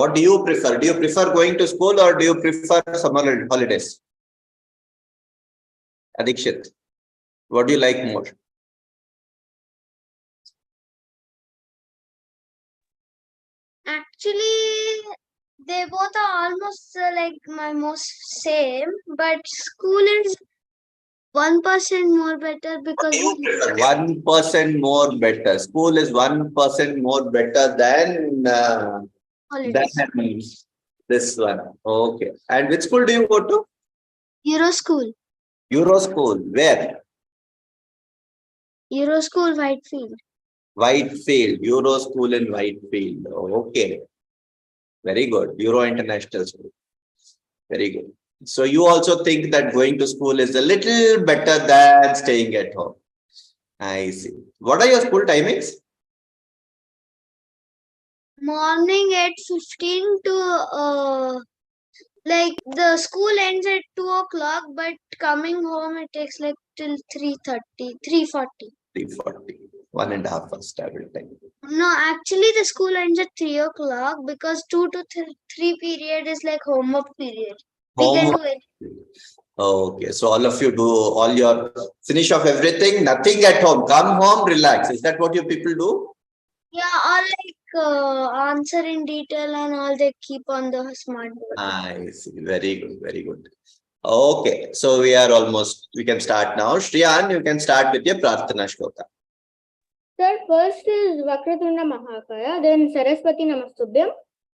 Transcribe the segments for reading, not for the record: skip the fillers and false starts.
What do you prefer? Do you prefer going to school or do you prefer summer holidays? Adikshit, what do you like more? Actually, they both are almost like my most same, but school is 1% more better because 1% more better. School is 1% more better than holidays. This one. Okay. And which school do you go to? Euro school. Euro school. Where? Euro school, Whitefield. Whitefield. Euro school in Whitefield. Okay. Very good. Euro International School. Very good. So you also think that going to school is a little better than staying at home. I see. What are your school timings? Morning 8:15 to like the school ends at 2 o'clock, but coming home it takes like till 3:30, 3:40. 3:40. 1.5 hours travel time. No, actually the school ends at 3 o'clock because 2 to 3 period is like homework period. We can do it. Okay, so all of you do all your finish off everything, nothing at home. Come home, relax. Is that what you people do? Yeah, or like answer in detail and all they keep on the smart board. I see. Very good, very good. Okay, so we can start now. Shriyan, you can start with your Prarthana Shloka. Sir, first is Vakratunda Mahakaya, then Saraswati Namastubhyam.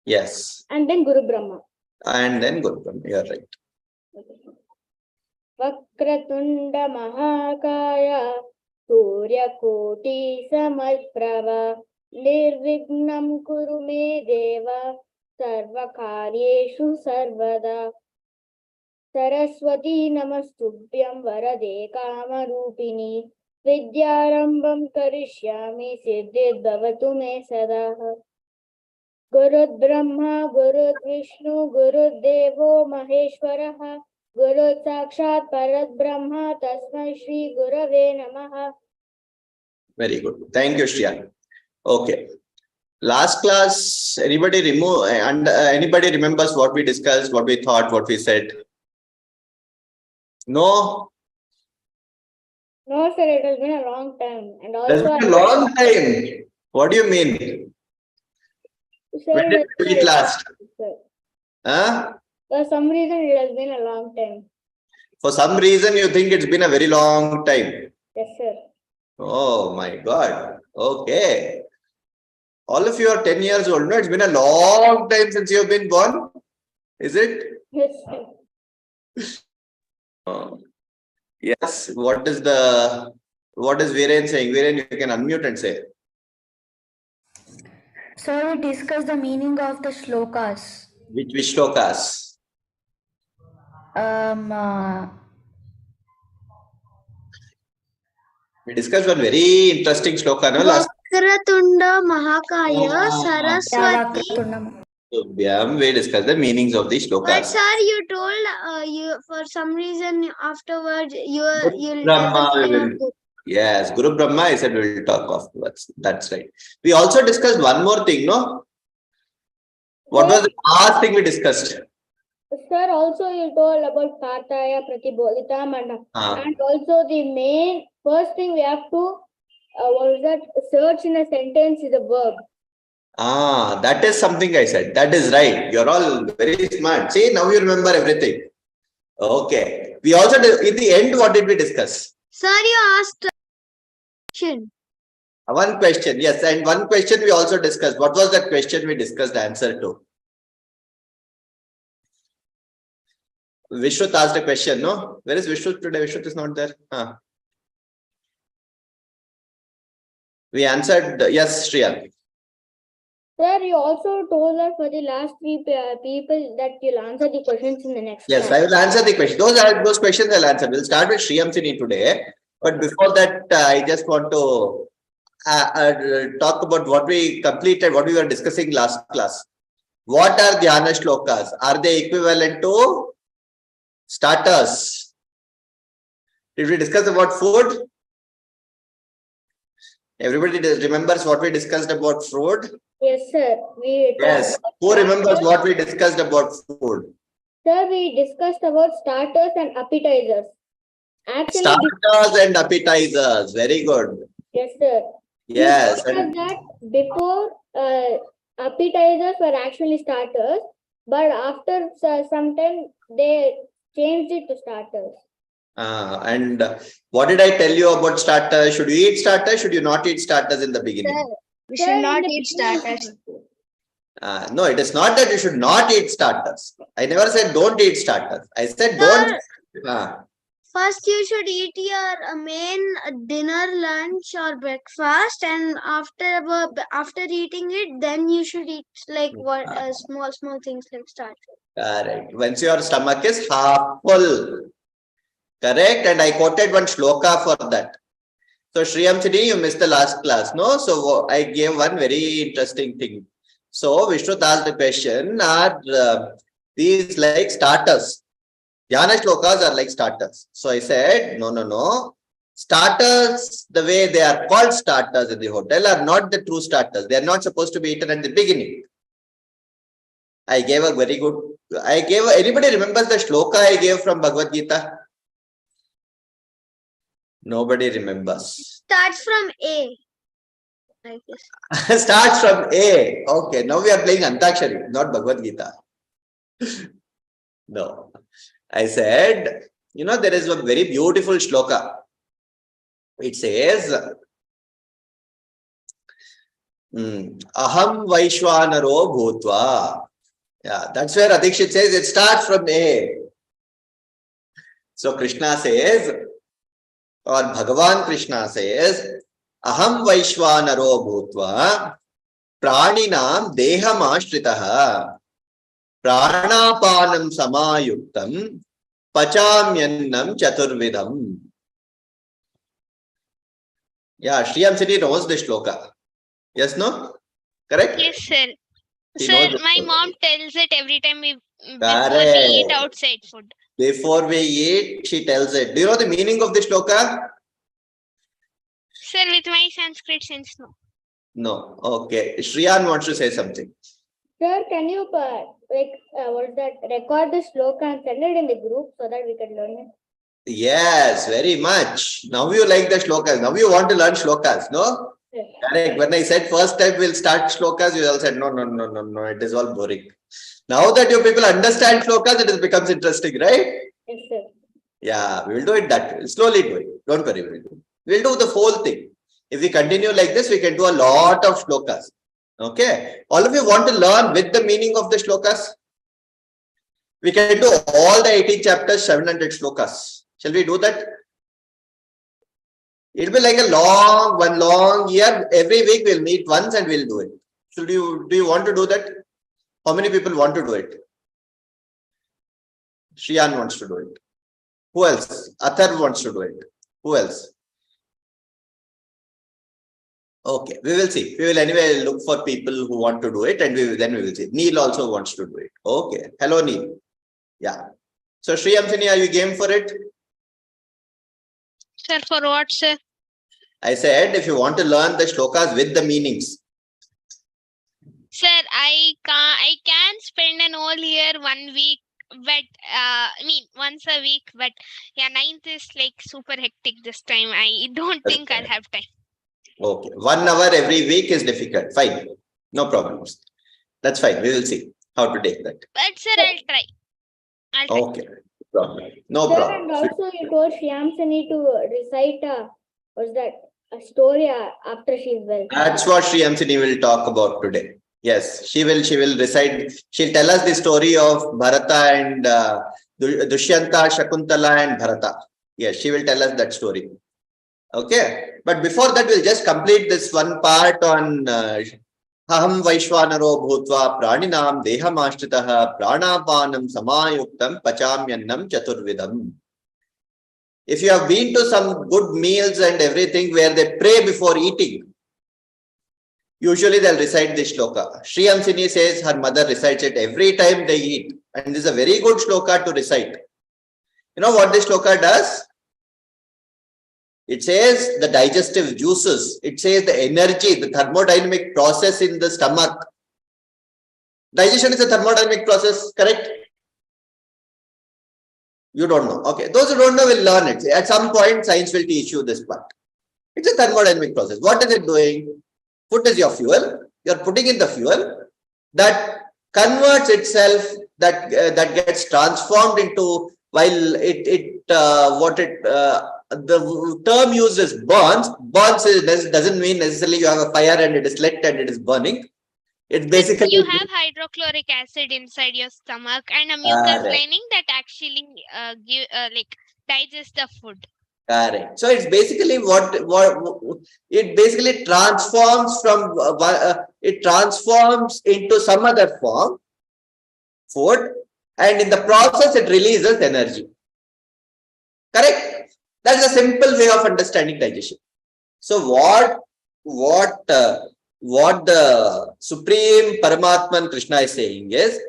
Yes. And then Guru Brahma. And then Guru Brahma, you are right. Vakratunda Mahakaya, Surya Koti Samarprava, Nirvignam Kuru Me Deva, Sarvakaryeshu Sarvada. Saraswati Namastubhyam Varade Kamarupini, Vidyarambam Karishyami Siddhid Bhavatu Me Sadaha. Gurud Brahma, Gurud Vishnu, Gurud Devo Maheshwaraha, Gurud Sakshat Parat Brahma, Tasmai Shri Gurave Namaha. Very good. Thank you, Shriyan. Okay. Last class, anybody anybody remembers what we discussed, what we thought, what we said? No? No, sir, it has been a long time. And also, It's been a long time. What do you mean? Sir, When did we meet last? Sir. Huh? For some reason, it has been a long time. For some reason, you think it's been a very long time? Yes, sir. Oh my God. Okay. All of you are 10 years old. No, it's been a long time since you've been born. Is it? Yes, sir. Yes. What is Viren saying? Viren, you can unmute and say. Sir, we discussed the meaning of the shlokas. Which shlokas? We discussed one very interesting shloka, no? Last. Vakratunda Mahakaya Saraswati. We discussed the meanings of these shlokas. But sir, you told you for some reason afterwards you'll Brahma. Yes, Guru Brahma, I said we will talk afterwards. That's right. We also discussed one more thing, no? What was the last thing we discussed? Sir, also you told about Partaya Pratibodhitam and also the main first thing we have to search in a sentence is a verb. That is something I said. That is right. You're all very smart. See, now you remember everything. Okay. We also in the end, what did we discuss? Sir, you asked a question. One question, yes, and one question we also discussed. What was that question we discussed the answer to? Vishwat asked a question, no? Where is Vishwat today? Vishwat is not there. We answered, yes, Shriya. Sir, you also told us for the last three people that you'll answer the questions in the next Yes, class. I will answer the question. Those questions I'll answer. We'll start with Shriyamsini today. But before that, I just want to talk about what we completed, what we were discussing last class. What are dhyana shlokas? Are they equivalent to starters? Did we discuss about food? Everybody remembers what we discussed about food? Yes, sir. We Yes. Who remembers what we discussed about food? Sir, we discussed about starters and appetizers. Actually, Starters and appetizers. Very good. yes, sir. Yes. We told us that before appetizers were actually starters, but after some time they changed it to starters. And what did I tell you about starters? Should you eat starters? Should you not eat starters in the beginning? We Sir, should in not the eat beginning- starters. No, it is not that you should not eat starters. I never said don't eat starters. I said don't. First, you should eat your main dinner, lunch, or breakfast, and after eating it, then you should eat like what small things like starters. Correct. Once your stomach is half full. Correct. And I quoted one shloka for that. So Shriyam Sini, you missed the last class, no? So I gave one very interesting thing. So Vishnu asked the question, are these like starters? Dhyana shlokas are like starters. So I said, no. Starters, the way they are called starters in the hotel, are not the true starters. They are not supposed to be eaten at the beginning. I gave a very good, anybody remembers the shloka I gave from Bhagavad Gita? Nobody remembers. Starts from A. Like this. Starts from A. Okay, now we are playing Antakshari, not Bhagavad Gita. No. I said, there is a very beautiful shloka. It says, Aham Vaishwanaro Bhutva. Yeah, that's where Adikshit says it starts from A. So Krishna says, or Bhagavan Krishna says, Aham Vaishwanaro Bhutva Praninam Deham Ashritaha Pranapanam Samayuktam Pachamyannam Chaturvidham. Yeah, Shriyam City knows the shloka. Yes, no? Correct? Yes, sir. He Sir, knows the my shloka. mom tells it every time before Correct. we eat outside food. Before we eat, she tells it. Do you know the meaning of the shloka? Sir, with my Sanskrit sense, no. No. Okay. Shriyan wants to say something. Sir, can you record the shloka and send it in the group so that we can learn it? Yes, very much. Now you like the shlokas. Now you want to learn shlokas, no? Yes. Correct. When I said first time we'll start shlokas, you all said no. It is all boring. Now that you people understand shlokas, it becomes interesting, right? Yes, sir. Yeah, we will do it that way. Slowly do it. Don't worry. We'll do the whole thing. If we continue like this, we can do a lot of shlokas. Okay. All of you want to learn with the meaning of the shlokas? We can do all the 18 chapters, 700 shlokas. Shall we do that? It will be like one long year. Every week we'll meet once and we'll do it. So do you want to do that? How many people want to do it? Shriyan wants to do it. Who else? Athar wants to do it. Who else? Okay, we will see. We will anyway look for people who want to do it, and then we will see. Neil also wants to do it. Okay. Hello, Neil. Yeah. So Shriyam Sini, are you game for it? Sir, for what, sir? I said if you want to learn the shlokas with the meanings. Sir, I can spend an whole year 1 week, but once a week, but yeah, 9th is like super hectic this time. I don't think I'll have time. Okay. 1 hour every week is difficult. Fine. No problems. That's fine. We will see how to take that. But sir, I'll try. Okay. No Sir, problem. and also you told Shyamsani to recite a story after she's well. That's what Shriyam Sini will talk about today. Yes, she will recite. She'll tell us the story of Bharata and Dushyanta, Śākuntala and Bharata. Yes, she will tell us that story. Okay. But before that, we'll just complete this one part on Aham Vaishwanaro Bhutva Praninam Deham Ashritaha Pranapanam Samayuktam Pachamyannam Chaturvidham. If you have been to some good meals and everything where they pray before eating, usually they'll recite this shloka. Shriyam Sini says her mother recites it every time they eat. And this is a very good shloka to recite. You know what this shloka does? It says the digestive juices. It says the energy, the thermodynamic process in the stomach. Digestion is a thermodynamic process, correct? You don't know. Okay. Those who don't know will learn it. At some point, science will teach you this part. It's a thermodynamic process. What is it doing? Food is your fuel. You're putting in the fuel that converts itself, that gets transformed into, while the term used is burns. Doesn't mean necessarily you have a fire and it is lit and it is burning. It's basically you have hydrochloric acid inside your stomach and a mucus lining that actually digest the food. Correct. So it's basically what it basically transforms from it transforms into some other form, food, and in the process it releases energy. Correct. That's a simple way of understanding digestion. So what the Supreme Paramatman Krishna is saying is,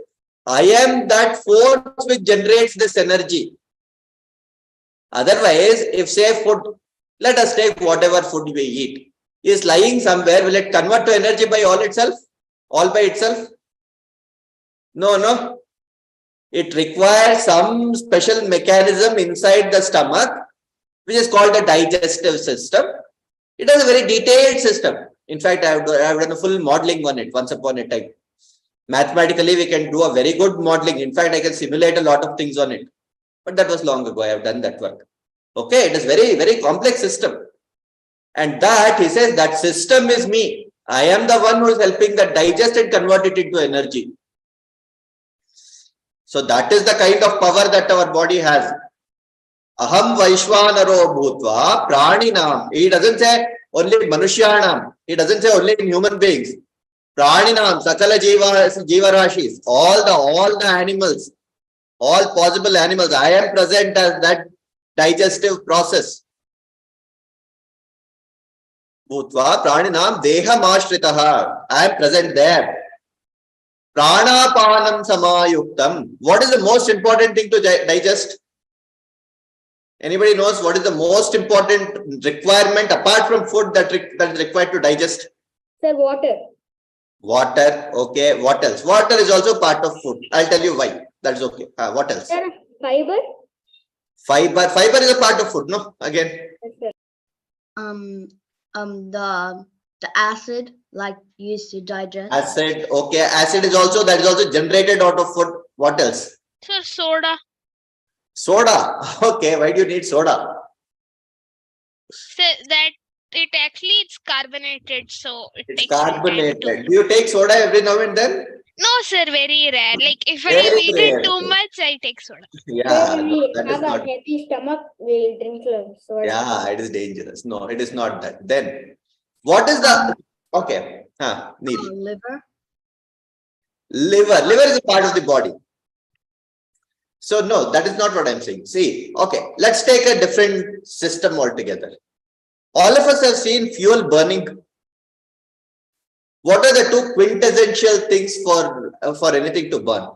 I am that force which generates this energy. Otherwise, if say food, let us take whatever food we eat, is lying somewhere, will it convert to energy by all by itself? No. It requires some special mechanism inside the stomach, which is called the digestive system. It is a very detailed system. In fact, I have done a full modeling on it once upon a time. Mathematically, we can do a very good modeling. In fact, I can simulate a lot of things on it. But that was long ago. I have done that work. Okay, it is very, very complex system. And that, he says, that system is me. I am the one who is helping that digest and convert it into energy. So that is the kind of power that our body has. Aham Vaishwanaro Bhutva Praninam. He doesn't say only Manushyanam. He doesn't say only in human beings. Praninam, Sakala Jiva Rashis, all the animals, all possible animals. I am present as that digestive process. Bhutva Praninam Deham Ashritaha. I am present there. Pranapanam Samayuktam. What is the most important thing to digest? Anybody knows what is the most important requirement apart from food that is required to digest? Sir, water. Water. Okay. What else? Water is also part of food. I'll tell you why. That's okay. What else? Sir, fiber. Fiber is a part of food. No. Again. Yes, sir. The acid like used to digest. Acid. Okay. Acid is also generated out of food. What else? So soda. Soda. Okay. Why do you need soda? So that it's carbonated, so It's takes some time carbonated. to... Do you take soda every now and then? No, sir, very rare. Like if I Very eat rare. it too much, I take soda. Yeah. When No, we that is have a not. heavy stomach, we'll drink soda. Yeah, it is dangerous. No, it is not that. Then, what is the... Okay. Neil. Liver. Liver. Liver is a part of the body. So, no, that is not what I'm saying. See, okay, let's take a different system altogether. All of us have seen fuel burning. What are the two quintessential things for anything to burn?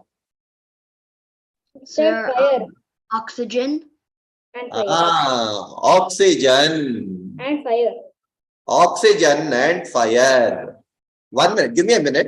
Sir, Fire oxygen. and fire. Oxygen. And fire. Oxygen and fire. 1 minute. Give me a minute.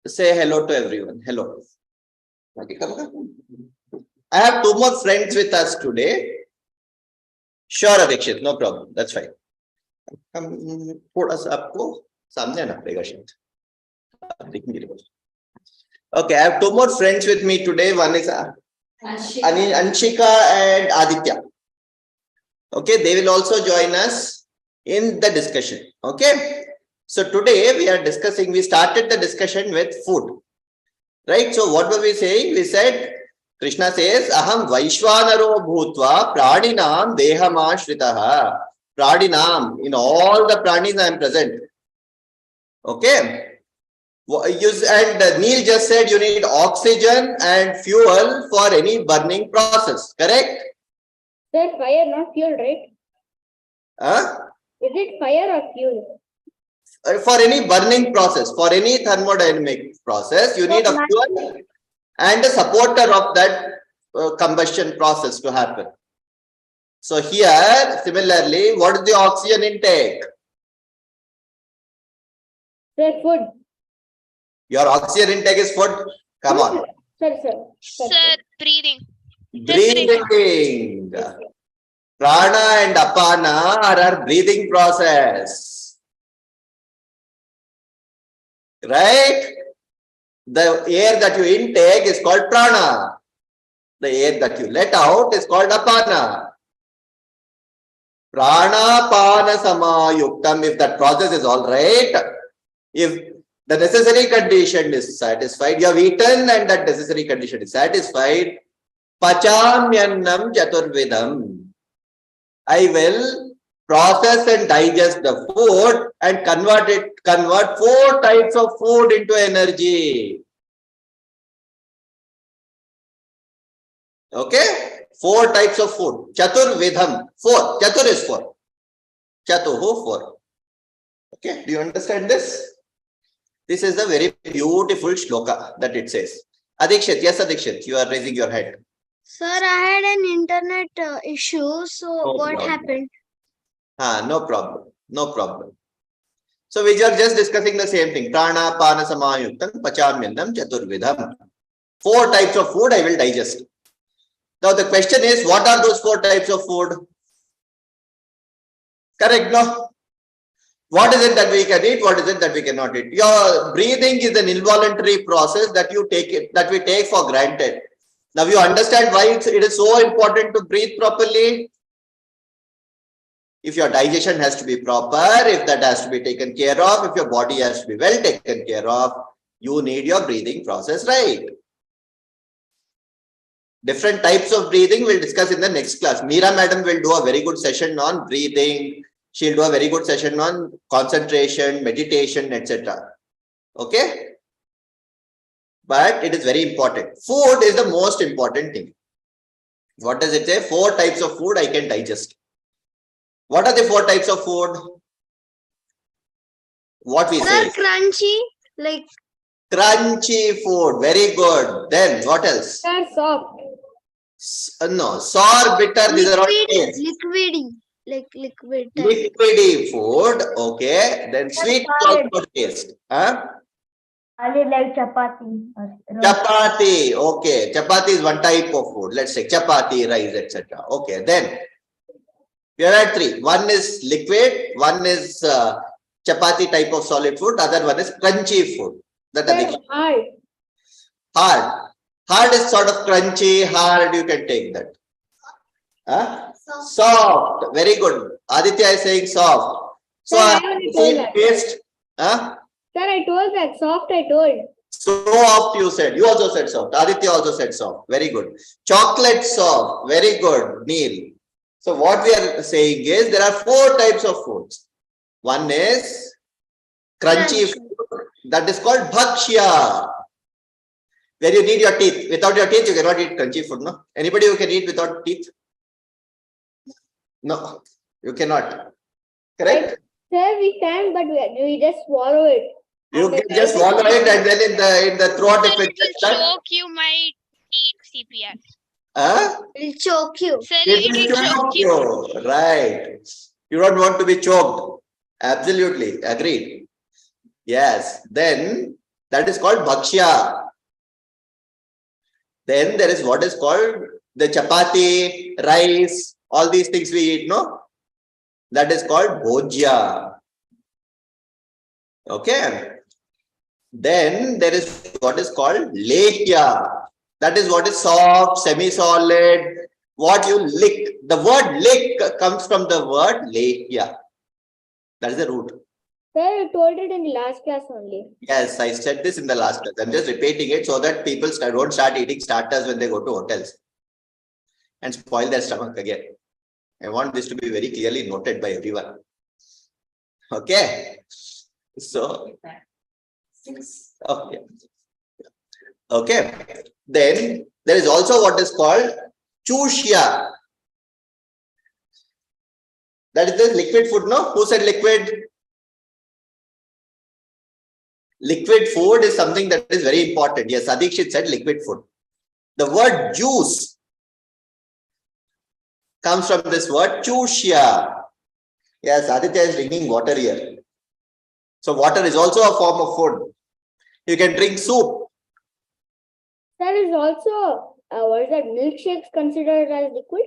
Say hello to everyone. Hello. Okay, come. I have two more friends with us today. Sure, Adikshit, no problem. That's fine. थोड़ा सा आपको सामने आना पड़ेगा शायद. Okay, I have two more friends with me today. One is Anshika and Aditya. Okay, they will also join us in the discussion. Okay, so today we are discussing, we started the discussion with food, right? So what were we saying? We said, Krishna says, Aham Vaishvanaro Bhutva Pradinam Dehamashritah. Pradinam, in all the pranis I am present. Okay. And Neil just said you need oxygen and fuel for any burning process, correct? Sir, fire, not fuel, right? Huh? Is it fire or fuel? For any burning process, for any thermodynamic process, you need a fuel and a supporter of that combustion process to happen. So here, similarly, what is the oxygen intake? Sir, food. Your oxygen intake is food. Come on. Sir, breathing. Breathing. Prana and apana are our breathing process. Right? The air that you intake is called prana. The air that you let out is called apana. Prana pana samayuktam. If that process is all right, if the necessary condition is satisfied, you have eaten and that necessary condition is satisfied, pachamyannam chaturvidam. I will process and digest the food and convert 4 types of food into energy. Okay? 4 types of food. Chaturvidham. 4. Chatur is 4. Chatuhu 4. Okay? Do you understand this? This is a very beautiful shloka that it says. Adikshit, yes Adikshit, you are raising your head. Sir, I had an internet issue. So No what problem. happened? No problem. No problem. So we are just discussing the same thing. Prana, pana, samayuktam, pachamyannam, chaturvidham. 4 types of food I will digest. Now the question is, what are those 4 types of food? Correct, no? What is it that we can eat? What is it that we cannot eat? Your breathing is an involuntary process that we take for granted. Now you understand why it is so important to breathe properly. If your digestion has to be proper, if that has to be taken care of, if your body has to be well taken care of, you need your breathing process right. Different types of breathing we'll discuss in the next class. Meera madam will do a very good session on breathing. She'll do a very good session on concentration, meditation, etc. Okay? But it is very important. Food is the most important thing. What does it say? 4 types of food I can digest. What are the 4 types of food? What we say? Crunchy, like Crunchy food. Very good. Then what else? Sir, soft. No, sour, bitter. These are all taste. liquidy, like liquid. Liquidy food. Okay. Then sweet also taste. Huh? I like chapati. Chapati. Okay. Chapati is one type of food. Let's say chapati, rice, etc. Okay. Then we have had 3. One is liquid. One is chapati type of solid food. Other one is crunchy food. That Sir, hard. Hard. Hard is sort of crunchy. Hard. You can take that. Huh? Soft. Very good. Aditya is saying soft. So Sir, I I already have told seen that. taste. Huh? Sir, I told that soft. I told. Soft you said. You also said soft. Aditya also said soft. Very good. Chocolate soft. Very good. Neil. So what we are saying is there are 4 types of foods. One is crunchy food. That is called bhakshya. Where you need your teeth. Without your teeth, you cannot eat crunchy food. No? Anybody who can eat without teeth? No, you cannot. Correct? Sir, we can, but we just swallow it. You can just swallow it and then in the throat Sir, if it it's will stuck. choke you, might need CPR. Huh? It'll choke you. Sir, It it will choke you. will choke you. Right. You don't want to be choked. Absolutely. Agreed. Yes. Then that is called bhakshya. Then there is what is called The chapati, rice, all these things we eat, no? That is called bhojya. Okay. Then there is what is called lehya. That is what is soft, semi-solid, what you lick. The word lick comes from the word lehya. That is the root. Sir, you told it in the last class only. Yes, I said this in the last class. I'm just repeating it so that people don't start eating starters when they go to hotels and spoil their stomach again. I want this to be very clearly noted by everyone. Okay. So, okay. Okay. Then there is also what is called chushya. That is the liquid food, no? Who said liquid? Liquid food is something that is very important. Yes, Adikshit said liquid food. The word juice comes from this word chushya. Yes, Aditya is drinking water here. So water is also a form of food. You can drink soup. There is also, what is that, milkshakes considered as liquid?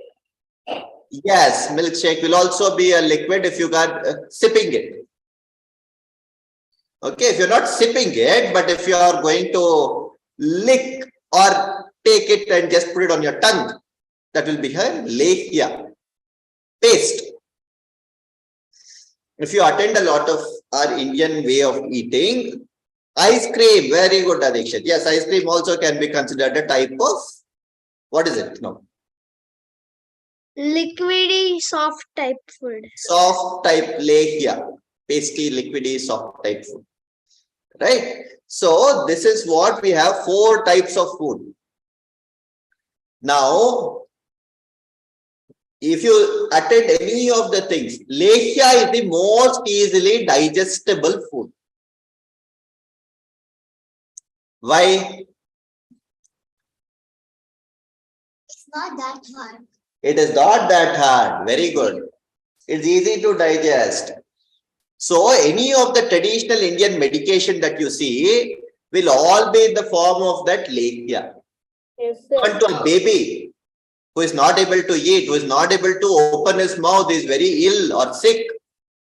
Yes, milkshake will also be a liquid if you are sipping it. Okay, if you're not sipping it, but if you are going to lick or take it and just put it on your tongue, that will be her lehya, paste. If you attend a lot of our Indian way of eating, ice cream, very good addiction. Yes, ice cream also can be considered a type of, what is it? No. Liquidy soft type food. Soft type lehya, pasty, liquidy, soft type food. Right? So, this is what we have, 4 types of food. Now, if you attend any of the things, lehya is the most easily digestible food. Why? It's not that hard. It is not that hard. Very good. It's easy to digest. So, any of the traditional Indian medication that you see will all be in the form of that lehya. Yes, sir. Even to a baby who is not able to eat, who is not able to open his mouth, is very ill or sick,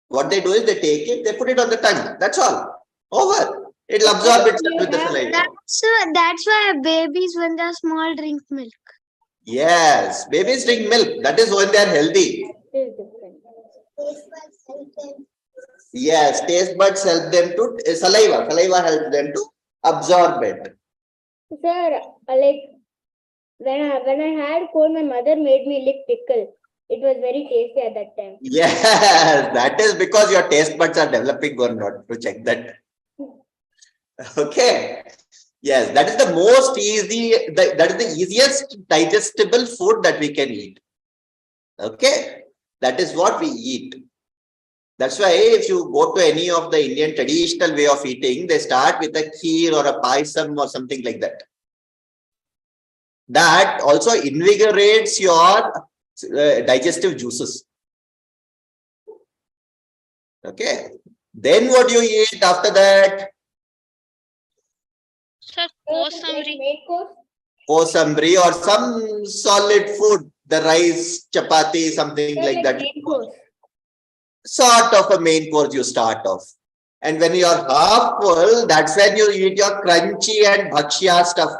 what they do is they take it, they put it on the tongue. That's all. Over. It'll absorb itself with the saliva. That's why babies, when they're small, drink milk. Yes, babies drink milk. That is when they are healthy. It is different. Yes, taste buds help them to saliva. Saliva helps them to absorb it. Sir, like when I had cold, my mother made me lick pickle. It was very tasty at that time. Yes, that is because your taste buds are developing or not, to check that. Okay. Yes, that is the most easy, that is the easiest digestible food that we can eat. Okay. That is what we eat. That's why if you go to any of the Indian traditional way of eating, they start with a kheer or a paisam or something like that. That also invigorates your digestive juices. Okay. Then what do you eat after that? Sir, kosamri. Main course? Kosamri or some solid food, the rice, chapati, something Sir, like that. main course. Sort of a main course you start off. And when you are half full, that's when you eat your crunchy and bhakshya stuff.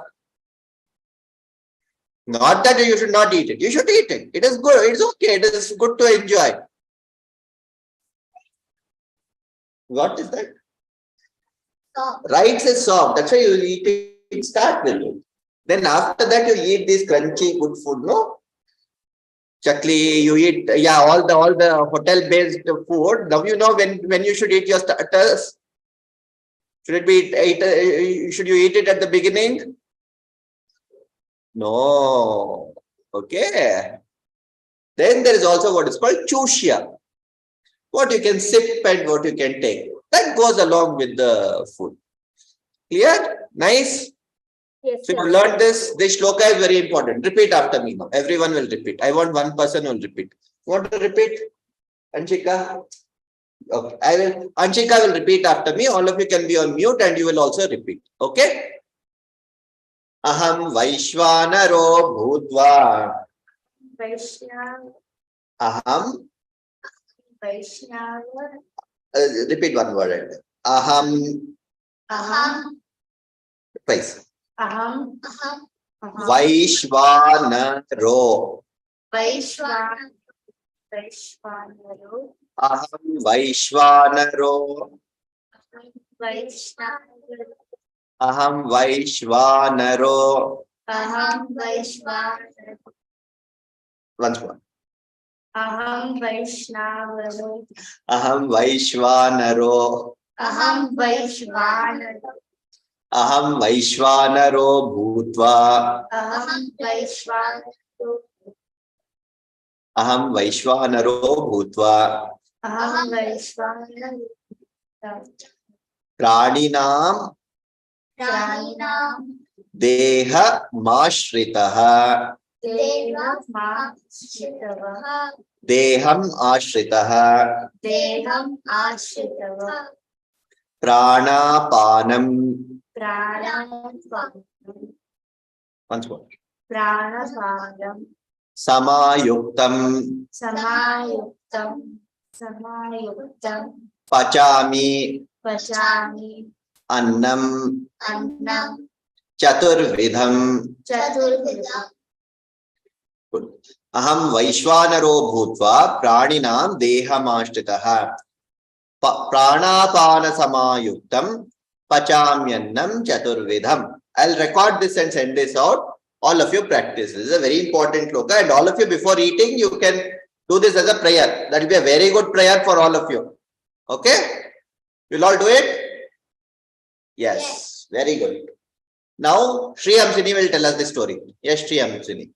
Not that you should not eat it. You should eat it. It is good. It's okay. It is good to enjoy. What is that? Soft. Rice is soft. That's why you eat it. Start with it. Then after that you eat this crunchy good food, no? Chakli, you eat, yeah, all the hotel-based food. Now you know when you should eat your starters. Should it be should you eat it at the beginning? No. Okay. Then there is also what is called chushya. What you can sip and what you can take. That goes along with the food. Clear? Nice. Yes, So sir. you learned this. This shloka is very important. Repeat after me now. Everyone will repeat. I want one person will repeat. You want to repeat? Anshika? Okay. Anshika will repeat after me. All of you can be on mute and you will also repeat. Okay? Aham Vaishvanaro Bhutva. Aham. Repeat one word. Aham. Twice. Vaishvanaro. Aham Vaishvanaro. Aham Vaishvanaro. Once more. Aham Vaishvanaro. Aham Vaishvanaro Bhutva. Aham Vaishvanaro Bhutva. Praninam Deha Mashritaha. Deham Ashritaha. Pranapanam. Once more. Samayuktam. Pachami. Annam. Chaturvidham. Good. Aham Vaishvanaro Bhutva Praninam Dehamashritaha. Pranapana Samayuktam Pachamyannam Chaturvidham. I'll record this and send this out. All of you practice. This is a very important sloka, and all of you before eating, you can do this as a prayer. That will be a very good prayer for all of you. Okay? You'll all do it? Yes. Very good. Now, Sri Amsini will tell us the story. Yes, Sri Amsini.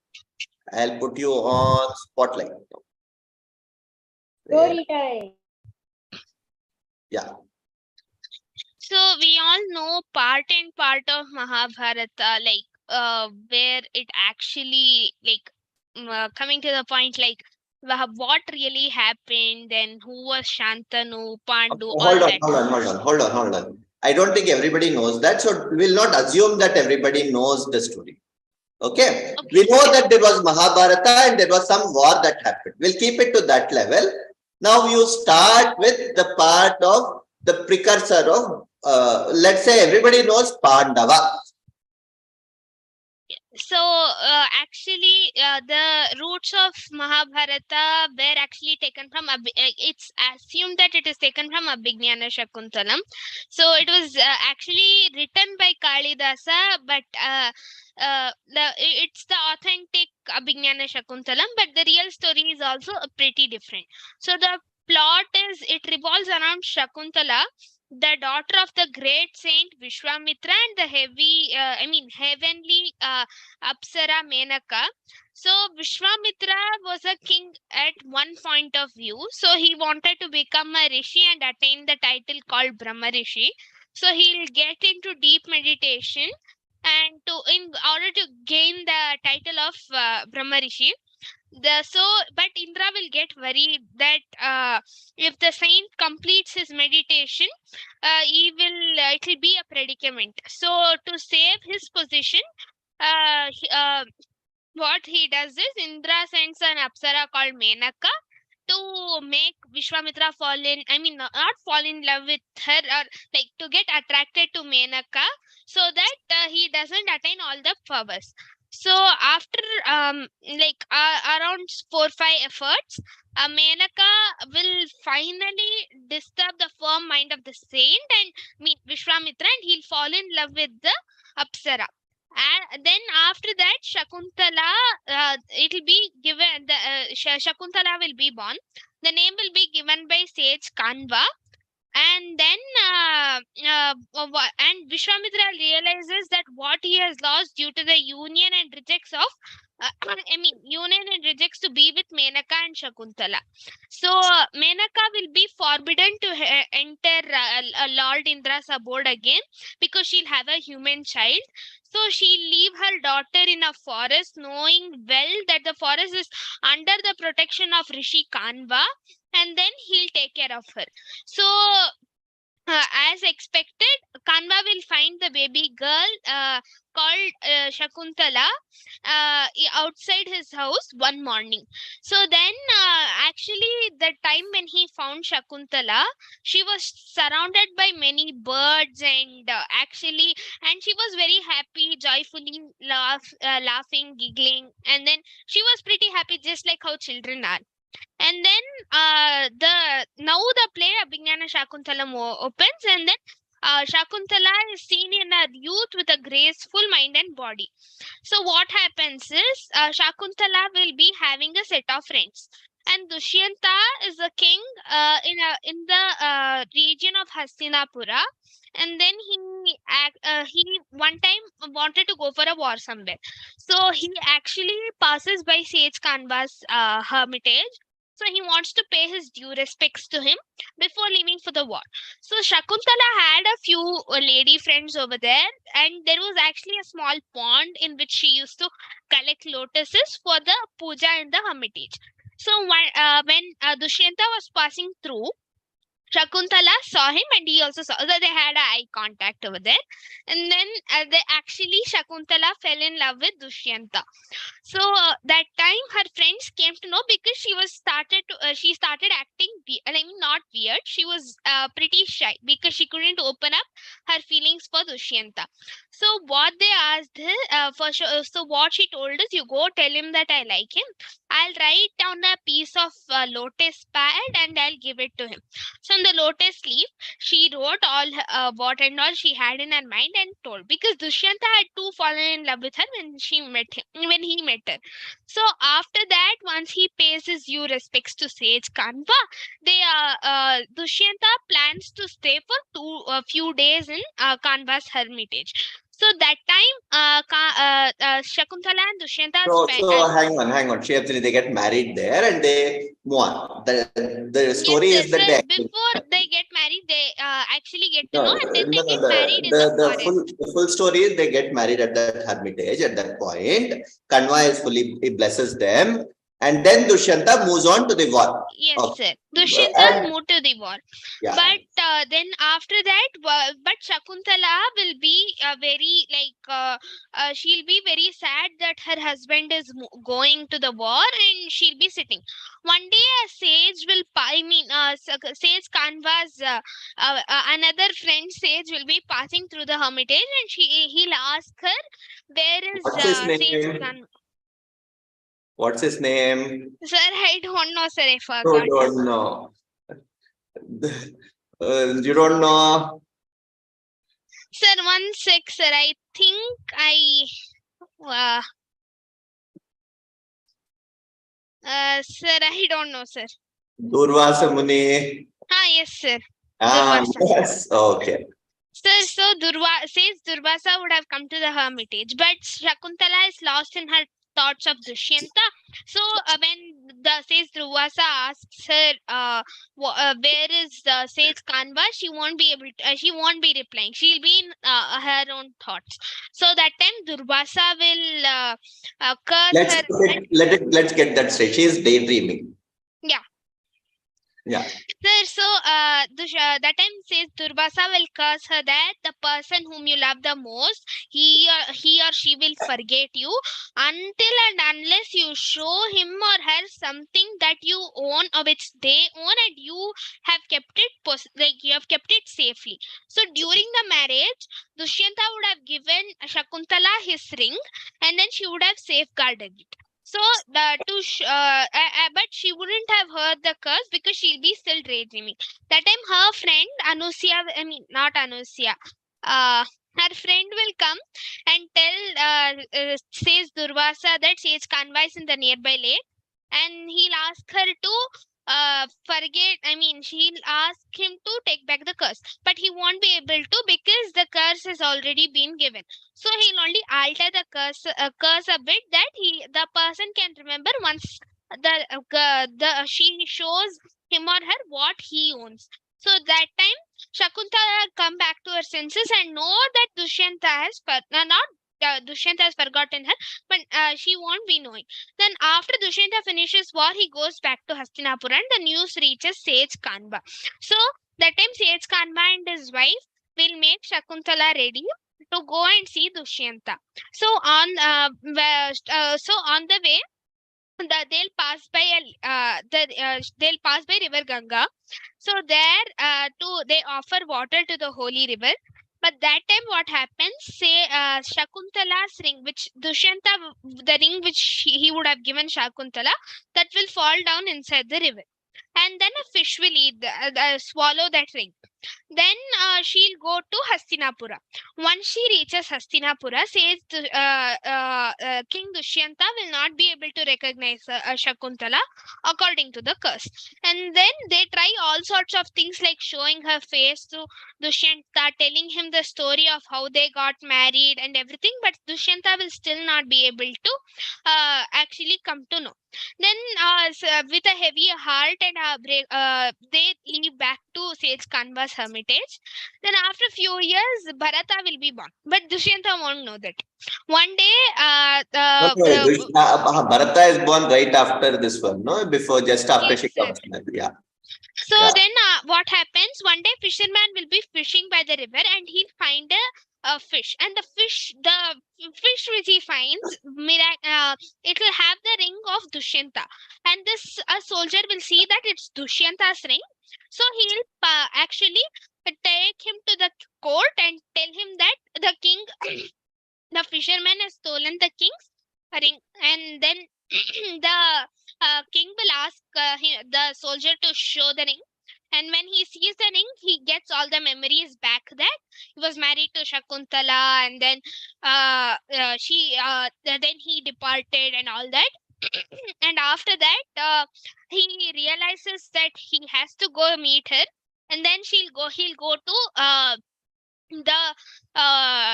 I'll put you on spotlight. Story time. Yeah. So we all know part and part of Mahabharata, where it actually coming to the point, what really happened, then who was Shantanu, Pandu, all that. Hold on. I don't think everybody knows that, so we will not assume that everybody knows the story. Okay? We know that there was Mahabharata and there was some war that happened. We'll keep it to that level. Now you start with the part of the precursor of, let's say everybody knows Pandava. So actually the roots of Mahabharata were actually taken from it's assumed that it is taken from Abhijñāna śākuntalam. So it was actually written by Kalidasa, but it's the authentic Abhijñāna śākuntalam, but the real story is also pretty different. So the plot is, it revolves around Śākuntala, the daughter of the great saint Vishwamitra, and the heavenly Apsara Menaka. So Vishwamitra was a king at one point of view. So he wanted to become a rishi and attain the title called Brahma Rishi. So he'll get into deep meditation, and in order to gain the title of Brahma Rishi. But Indra will get worried that if the saint completes his meditation, it will be a predicament. So to save his position, what he does is Indra sends an Apsara called Menaka to make Vishwamitra not fall in love with her, or to get attracted to Menaka, so that he doesn't attain all the powers. So after around 4-5 efforts, Menaka will finally disturb the firm mind of the saint and meet Vishwamitra, and he'll fall in love with the Apsara. And then after that, Śākuntala, it will be given, Śākuntala will be born. The name will be given by sage Kanva. And then and Vishwamitra realizes that what he has lost due to the union and rejects to be with Menaka and Śākuntala. So Menaka will be forbidden to enter Lord Indra's abode again, because she'll have a human child. So she'll leave her daughter in a forest, knowing well that the forest is under the protection of Rishi Kanva, and then he'll take care of her. So as expected, Kanva will find the baby girl called Śākuntala outside his house one morning. So then actually the time when he found Śākuntala, she was surrounded by many birds and and she was very happy, joyfully laughing, giggling, and then she was pretty happy, just like how children are. And then now the play Abhijñāna śākuntalam opens, and then Śākuntala is seen in her youth with a graceful mind and body. So what happens is Śākuntala will be having a set of friends, and Dushyanta is the king in the region of Hastinapura. And then he one time wanted to go for a war somewhere. So he actually passes by Sage Kanva's hermitage. So he wants to pay his due respects to him before leaving for the war. So Śākuntala had a few lady friends over there, and there was actually a small pond in which she used to collect lotuses for the puja in the hermitage. So when Dushyanta was passing through, Śākuntala saw him, and he also saw that they had an eye contact over there. And then Śākuntala fell in love with Dushyanta. So that time her friends came to know, because she started acting, not weird. She was pretty shy because she couldn't open up her feelings for Dushyanta. So what they asked so what she told is, you go tell him that I like him. I'll write down a piece of lotus pad and I'll give it to him. So on the lotus leaf, she wrote all what and all she had in her mind and told, because Dushyanta had too fallen in love with her when he met her. So after that, once he pays his due respects to Sage Kanva, Dushyanta plans to stay for a few days in Kanva's hermitage. So that time, Śākuntala and Dushyanta So hang on. Shriyamsini, they get married there and they move on. The story yes, is that they before they get married, they actually get to know, and then they get married in the forest. The full story is they get married at that hermitage. At that point, Kanva is he blesses them, and then Dushyanta moves on to the war. Yes, Okay. sir. Dushyanta moved to the war. Yeah. But then after that, but Śākuntala will be she'll be very sad that her husband is going to the war, and she'll be sitting. One day a sage will, Sage Kanva's another friend sage will be passing through the hermitage, and he'll ask her, where is What's his Sage name? Kanva? What's his name? Sir, I don't know, sir. I forgot. You don't know. You don't know. Sir, 1 sec, sir. I think sir, I don't know, sir. Durvasa Muni. Yes, sir. Yes. Okay. Sir, so Durvasa would have come to the hermitage, but Śākuntala is lost in her thoughts of Dushyanta. So when the sage Durvasa asks her where is the sage Kanva, she won't be replying. She'll be in her own thoughts. So that time Durvasa will curse her. Let's get that straight. She is daydreaming. Yeah. Yeah. Sir, so that time says Durvasa will curse her that the person whom you love the most, he or she will forget you until and unless you show him or her something that you own or which they own, and you have kept it safely. So during the marriage, Dushyanta would have given Śākuntala his ring, and then she would have safeguarded it. So but she wouldn't have heard the curse because she'll be still daydreaming. That time her friend not Anusya, her friend will come and tell says Durvasa that Sage Kanva is in the nearby lake, and he'll ask her to she'll ask him to take back the curse, but he won't be able to because the curse has already been given. So he'll only alter the curse a bit that the person can remember once she shows him or her what he owns. So that time Śākuntala come back to her senses and know that Dushyanta has forgotten her, but she won't be knowing. Then after Dushyanta finishes war, he goes back to Hastinapura and the news reaches Sage Kanva. So that time Sage Kanva and his wife will make Śākuntala ready to go and see Dushyanta. So on the way, they'll pass by they'll pass by river Ganga. So there they offer water to the holy river. But that time what happens, say Shakuntala's ring, which Dushyanta, the ring which he would have given Shakuntala, that will fall down inside the river. And then a fish will eat swallow that ring. Then she'll go to Hastinapura. Once she reaches Hastinapura, says King Dushyanta will not be able to recognize Shakuntala according to the curse. And then they try all sorts of things like showing her face to Dushyanta, telling him the story of how they got married and everything, but Dushyanta will still not be able to actually come to know. Then with a heavy heart and they leave back to Sage Kanva's hermitage. Then after a few years, Bharata will be born. But Dushyanta won't know that. One day, Bharata is born right after this one, no? Before, just after yes, she comes. Yeah. So Yeah. then what happens? One day fisherman will be fishing by the river and he'll find a fish. And the fish which he finds, it will have the ring of Dushyanta. And this a soldier will see that it's Dushyanta's ring. So he'll actually take him to the court and tell him that the king, the fisherman has stolen the king's ring. And then the king will ask the soldier to show the ring. And when he sees the ring, he gets all the memories back that he was married to Shakuntala, and then then he departed and all that. And after that, he realizes that he has to go meet her, and then he'll go to the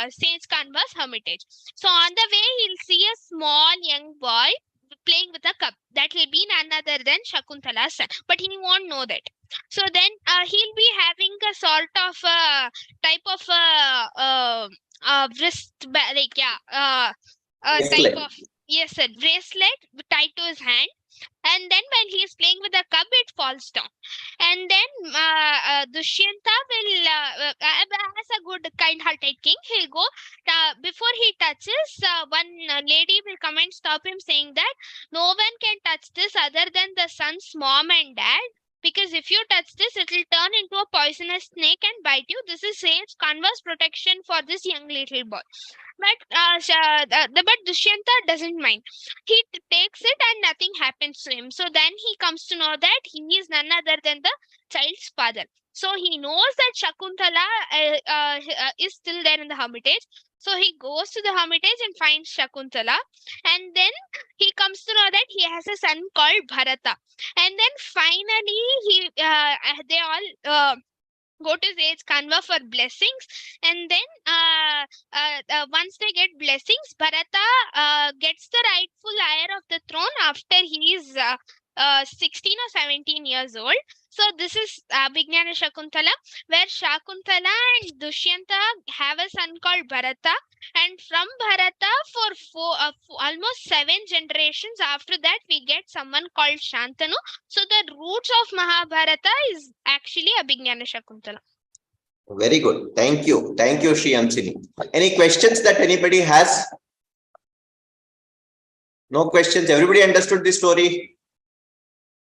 Sage Kanva's hermitage. So on the way, he'll see a small young boy playing with a cup. That will be none other than Shakuntala's son, but he won't know that. So then he'll be having a sort of type of wrist, Bracelet. type of, yes sir, bracelet tied to his hand. And then when he is playing with the cup, it falls down. And then Dushyanta will, as a good kind-hearted king, he'll go, before he touches, one lady will come and stop him saying that no one can touch this other than the son's mom and dad. Because if you touch this, it will turn into a poisonous snake and bite you. This is Sage Kanva's protection for this young little boy. But Dushyanta doesn't mind. He takes it and nothing happens to him. So then he comes to know that he is none other than the child's father. So he knows that Shakuntala is still there in the hermitage. So he goes to the hermitage and finds Shakuntala. And then he comes to know that he has a son called Bharata. And then finally they all go to Sage Kanva for blessings. And then once they get blessings, Bharata gets the rightful heir of the throne after he is 16 or 17 years old. So this is Abhijñāna Śākuntalam, where Śākuntala and Dushyanta have a son called Bharata. And from Bharata, for almost 7 generations after that, we get someone called Shantanu. So the roots of Mahabharata is actually Abhijñāna Śākuntalam. Very good. Thank you. Thank you, Shriyamsini. Any questions that anybody has? No questions. Everybody understood this story?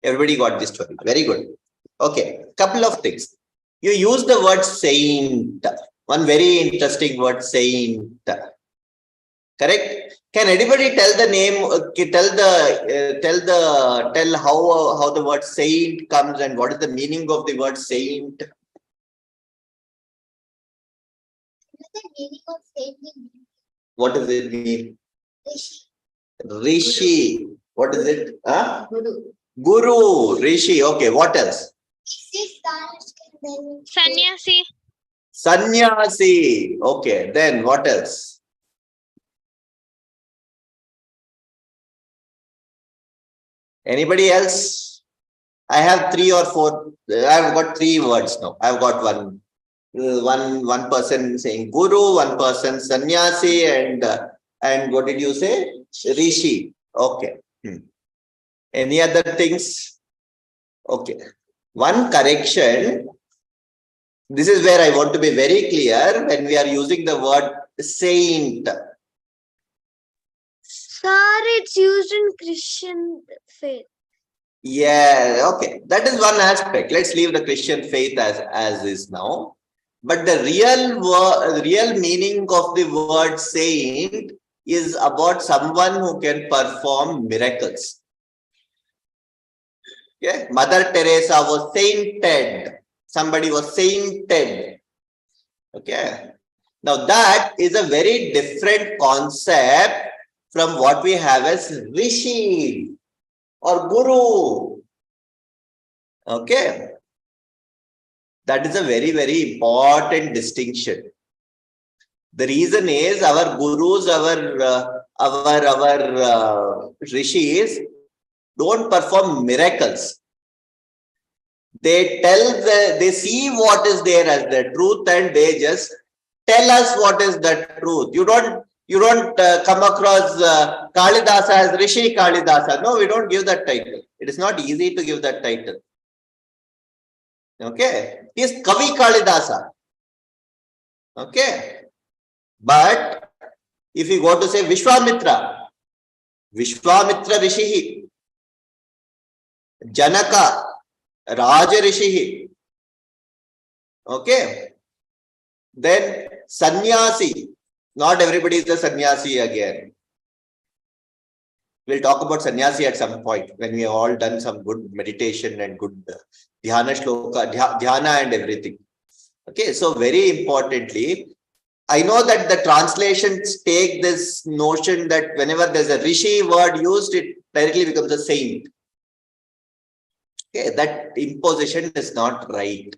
Everybody got this story. Very good. Okay. Couple of things. You use the word saint. One very interesting word, saint. Correct? Can anybody tell the name? Tell how the word saint comes and what is the meaning of the word saint? The meaning of saint means What does it mean? Rishi. Rishi. What is it? Huh? Guru. Guru. Rishi. Okay. What else? Sannyasi. Sannyasi. Okay. Then what else? Anybody else? I have 3 or 4. I've got 3 words now. I've got one person saying Guru, one person Sannyasi, and what did you say? Rishi. Okay. Any other things? Okay. One correction. This is where I want to be very clear when we are using the word saint. Sir, it's used in Christian faith. Yeah, okay. That is one aspect. Let's leave the Christian faith as is now. But the real meaning of the word saint is about someone who can perform miracles. Okay, Mother Teresa was sainted. Somebody was sainted. Okay. Now that is a very different concept from what we have as rishi or guru. Okay. That is a very, very important distinction. The reason is our gurus, our rishis don't perform miracles. They they see what is there as the truth and they just tell us what is the truth. You don't come across Kalidasa as Rishi Kalidasa. No, we don't give that title. It is not easy to give that title. Okay, he is Kavi Kalidasa. Okay, but if you go to say Vishwamitra Rishi, Janaka, Raja Rishi, okay, then Sannyasi. Not everybody is a sannyasi again. We'll talk about sannyasi at some point when we have all done some good meditation and good dhyana shloka, dhyana and everything. Okay, so very importantly, I know that the translations take this notion that whenever there's a rishi word used, it directly becomes a saint. Okay, that imposition is not right.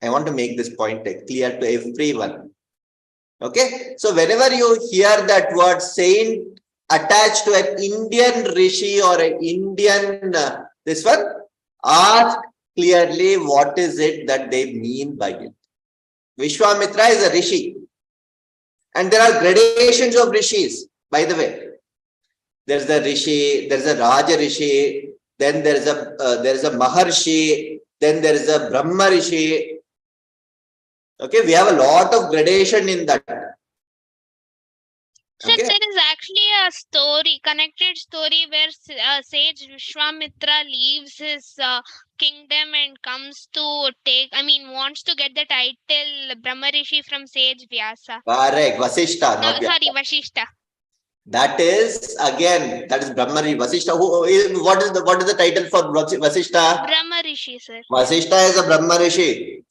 I want to make this point clear to everyone. Okay, so whenever you hear that word saint attached to an Indian rishi or an Indian this one, ask clearly what is it that they mean by it. Vishwamitra is a rishi, and there are gradations of rishis, by the way. There's a rishi, there's a Raja rishi, then there's a Maharshi, then there is a Brahma rishi. Okay, we have a lot of gradation in that. So there is actually a story, connected story where sage Vishwamitra leaves his kingdom and comes to wants to get the title Brahmarishi from sage Vyasa. Correct, Vasishta. No, sorry, Vashishta. That is Brahmarishi. Vasishta. What is the title for Vasishta? Brahmarishi, sir. Vasishta is a Brahmarishi.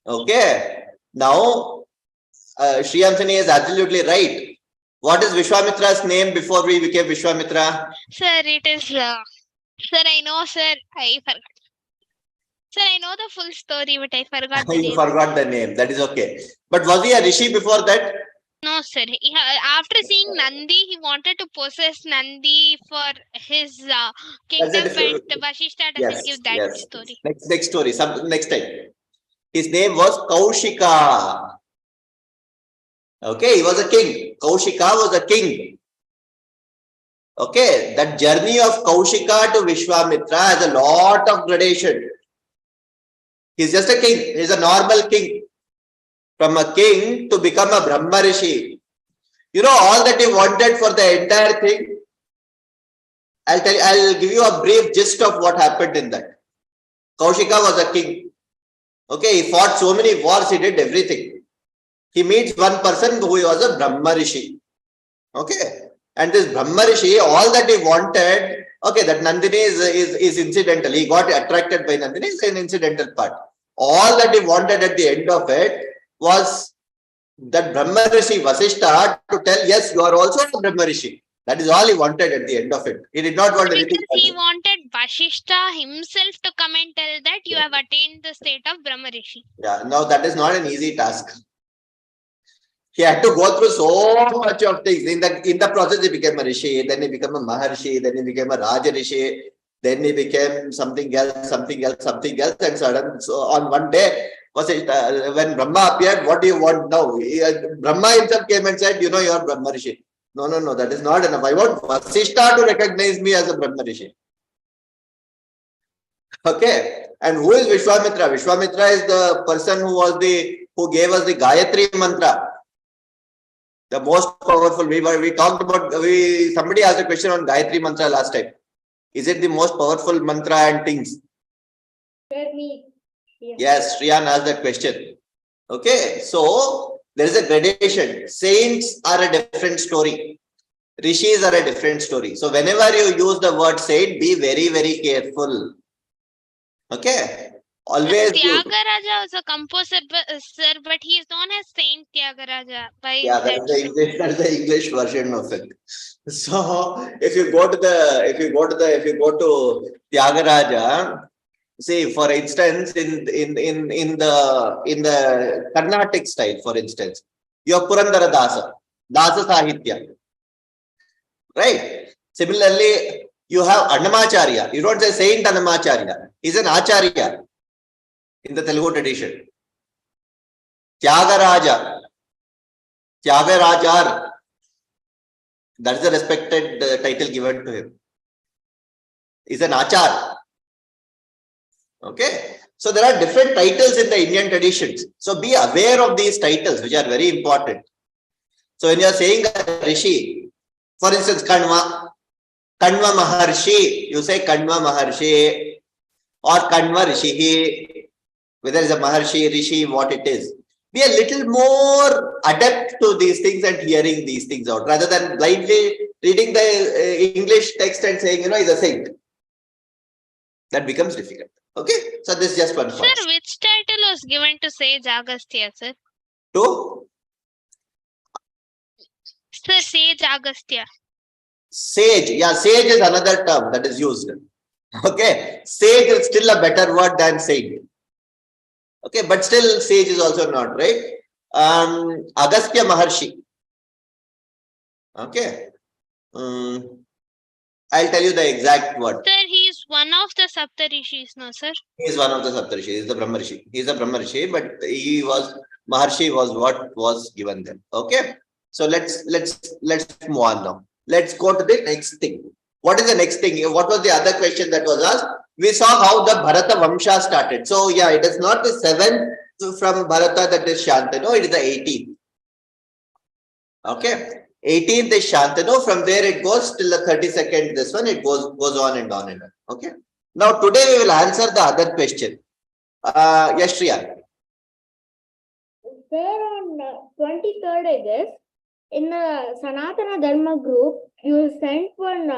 Okay. Now, Shriyamsini is absolutely right. What is Vishwamitra's name before we became Vishwamitra? Sir, it is. Sir, I know, sir. I forgot. Sir, I know the full story, but I forgot the name. You forgot the name. That is okay. But was he a rishi before that? No, sir. After seeing Nandi, he wanted to possess Nandi for his kingdom, but Vashishta doesn't give that story. Next story. Next time. His name was Kaushika. Okay, he was a king. Kaushika was a king. Okay, that journey of Kaushika to Vishwamitra has a lot of gradation. He's just a king. He's a normal king. From a king to become a Brahmarishi. You know all that he wanted for the entire thing? I'll give you a brief gist of what happened in that. Kaushika was a king. Okay, he fought so many wars, he did everything. He meets one person who was a Brahmarishi. Okay, and this Brahmarishi, all that he wanted, okay, that Nandini is incidental. He got attracted by Nandini, it's an incidental part. All that he wanted at the end of it was that Brahmarishi Vasishta to tell, yes, you are also a Brahmarishi. That is all he wanted at the end of it. He did not want anything. Because he wanted Vashishta himself to come and tell that you have attained the state of Brahmarishi. Yeah, no, that is not an easy task. He had to go through so much of things. In the process, he became a rishi, then he became a Maharshi, then he became a Raja rishi, then he became something else, and suddenly, so on one day, when Brahma appeared, what do you want now? Brahma himself came and said, you are Brahma rishi. No, that is not enough. I want Vasishta to recognize me as a Brahma rishi. Okay. And who is Vishwamitra? Vishwamitra is the person who gave us the Gayatri mantra. The most powerful. We talked about, somebody asked a question on Gayatri mantra last time. Is it the most powerful mantra and things? Me. Yeah. Yes, Shriyan asked that question. Okay. So there is a gradation. Saints are a different story. Rishis are a different story. So whenever you use the word saint, be very, very careful. Okay. Always. Tyagaraja was a composer, sir, but he is known as Saint Tyagaraja. Why is Yeah, that that's the English version of it. So if you go to Tyagaraja, see, for instance, in the Carnatic style, for instance, you have Purandara Dasa Sahitya. Right? Similarly, you have Annamacharya. You don't say Saint Annamacharya. He's an Acharya in the Telugu tradition. Tyagaraja. Tyagarajar. That's the respected title given to him. He's an Achar. Okay. So there are different titles in the Indian traditions. So be aware of these titles, which are very important. So when you are saying a Rishi, for instance, Kanva Maharshi, you say Kanva Maharshi or Kanva Rishi, whether it's a Maharshi, Rishi, what it is. Be a little more adept to these things and hearing these things out rather than blindly reading the English text and saying, he's a saint. That becomes difficult. Okay, so this is just one point. Sir, which title was given to Sage Agastya, sir? To? Sir, Sage Agastya. Sage. Yeah, sage is another term that is used. Okay, sage is still a better word than saint. Okay, but still sage is also not, right? Agastya Maharshi. Okay. I'll tell you the exact word. Sir, he is one of the Saptarishis, no, sir? He is one of the Saptarishi. He is the Brahmarishi. He is a Brahmarishi, but Maharshi was what was given them. Okay. So let's move on now. Let's go to the next thing. What is the next thing? What was the other question that was asked? We saw how the Bharata Vamsha started. So yeah, it is not the 7th from Bharata that is Śāntanu. It is the 18th. Okay. 18th is Śāntanu. From there it goes till the 32nd. This one, it goes on and on and on. Okay. Now today we will answer the other question. Yes, Shriya. Sir, on 23rd, I guess, in the Sanatana Dharma group, you sent one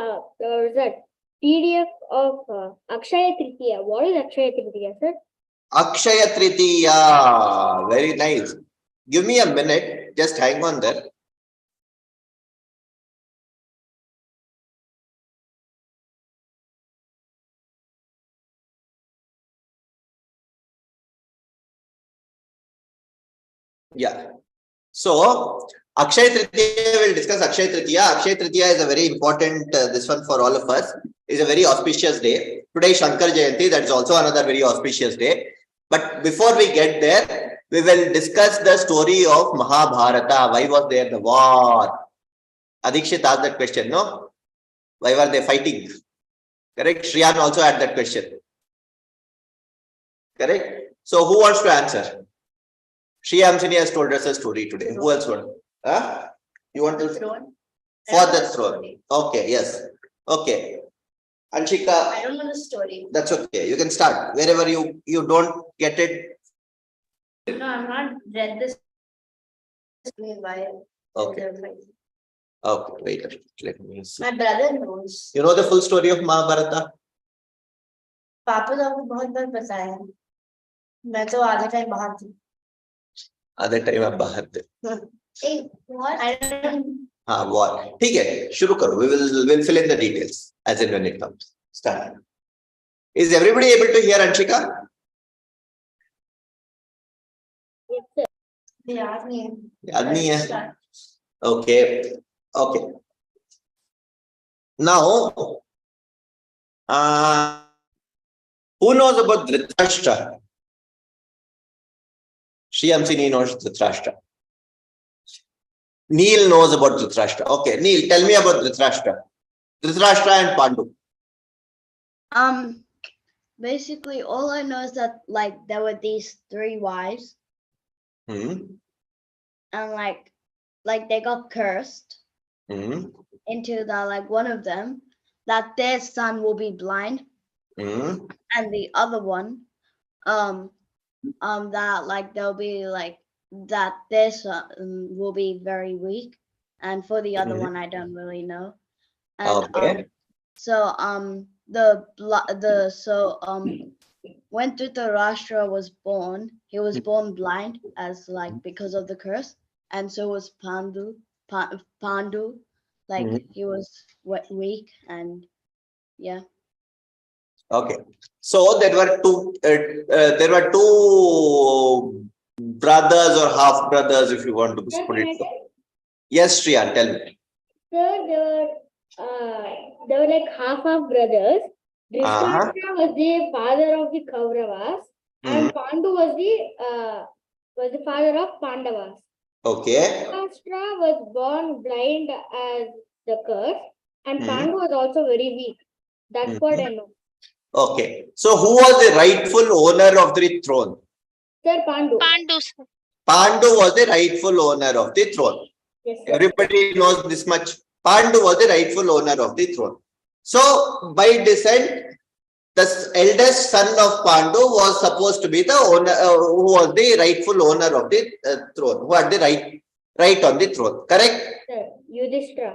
PDF of Akshaya Tritiya. What is Akshaya Tritiya, sir? Akshaya Tritiya. Very nice. Give me a minute. Just hang on there. Yeah. So, Akshaya Tritiya, we'll discuss Akshaya Tritiya. Akshaya Tritiya is a very important, this one for all of us, is a very auspicious day. Today is Shankar Jayanti, that is also another very auspicious day. But before we get there, we will discuss the story of Mahabharata. Why was there the war? Adikshit asked that question, no? Why were they fighting? Correct? Shriyan also had that question. Correct? So, who wants to answer? Shriyamsini has told us a story today. Who else want? You want to? Throne. For the throne. Okay, yes. Okay. Anshika. I don't know the story. That's okay. You can start. Wherever you don't get it. No, I've not read this. Why? Okay. Okay, wait. Let me see. My brother knows. You know the full story of Mahabharata? पापा तो आपको बहुत बार पता है मैं तो आधे time बाहर थी आधे टाइम आप बाहर थे war ठीक है शुरू करो we'll fill in the details as and when it comes. Start. Is everybody able to hear Anshika? Yes, sir. याद नहीं है याद नहीं है. Okay. Now, who knows about Dhritarashtra? Shriyamsini knows Dhritarashtra. Neil knows about Dhritarashtra. Okay, Neil, tell me about Dhritarashtra. Dhritarashtra and Pandu. Basically, all I know is that like there were these 3 wives, Hmm. and like they got cursed Hmm. into the like one of them that their son will be blind, Hmm. and the other one that like they'll be like that their son will be very weak, and for the other one I don't really know. And Okay. so when Dhritarashtra was born, he was born blind as like because of the curse, and so was Pandu, like Mhm. he was weak, and yeah. Okay. So there were two brothers or half brothers, if you want to put it. Yes, Shriya, tell me. Sir, there were like half of brothers. Uh-huh. Dhritarashtra was the father of the Kauravas, and Pandu was the father of Pandavas. Okay. Dhritarashtra was born blind as the curse, and Mhm. Pandu was also very weak. That's what I know. Okay. So who was the rightful owner of the throne? Sir, Pandu. Pandu, sir. Pandu was the rightful owner of the throne. Yes, sir. Everybody knows this much. Pandu was the rightful owner of the throne. So by descent, the eldest son of Pandu was supposed to be the owner, who was the rightful owner of the throne, who had the right on the throne. Correct? Sir, Yudhishthira.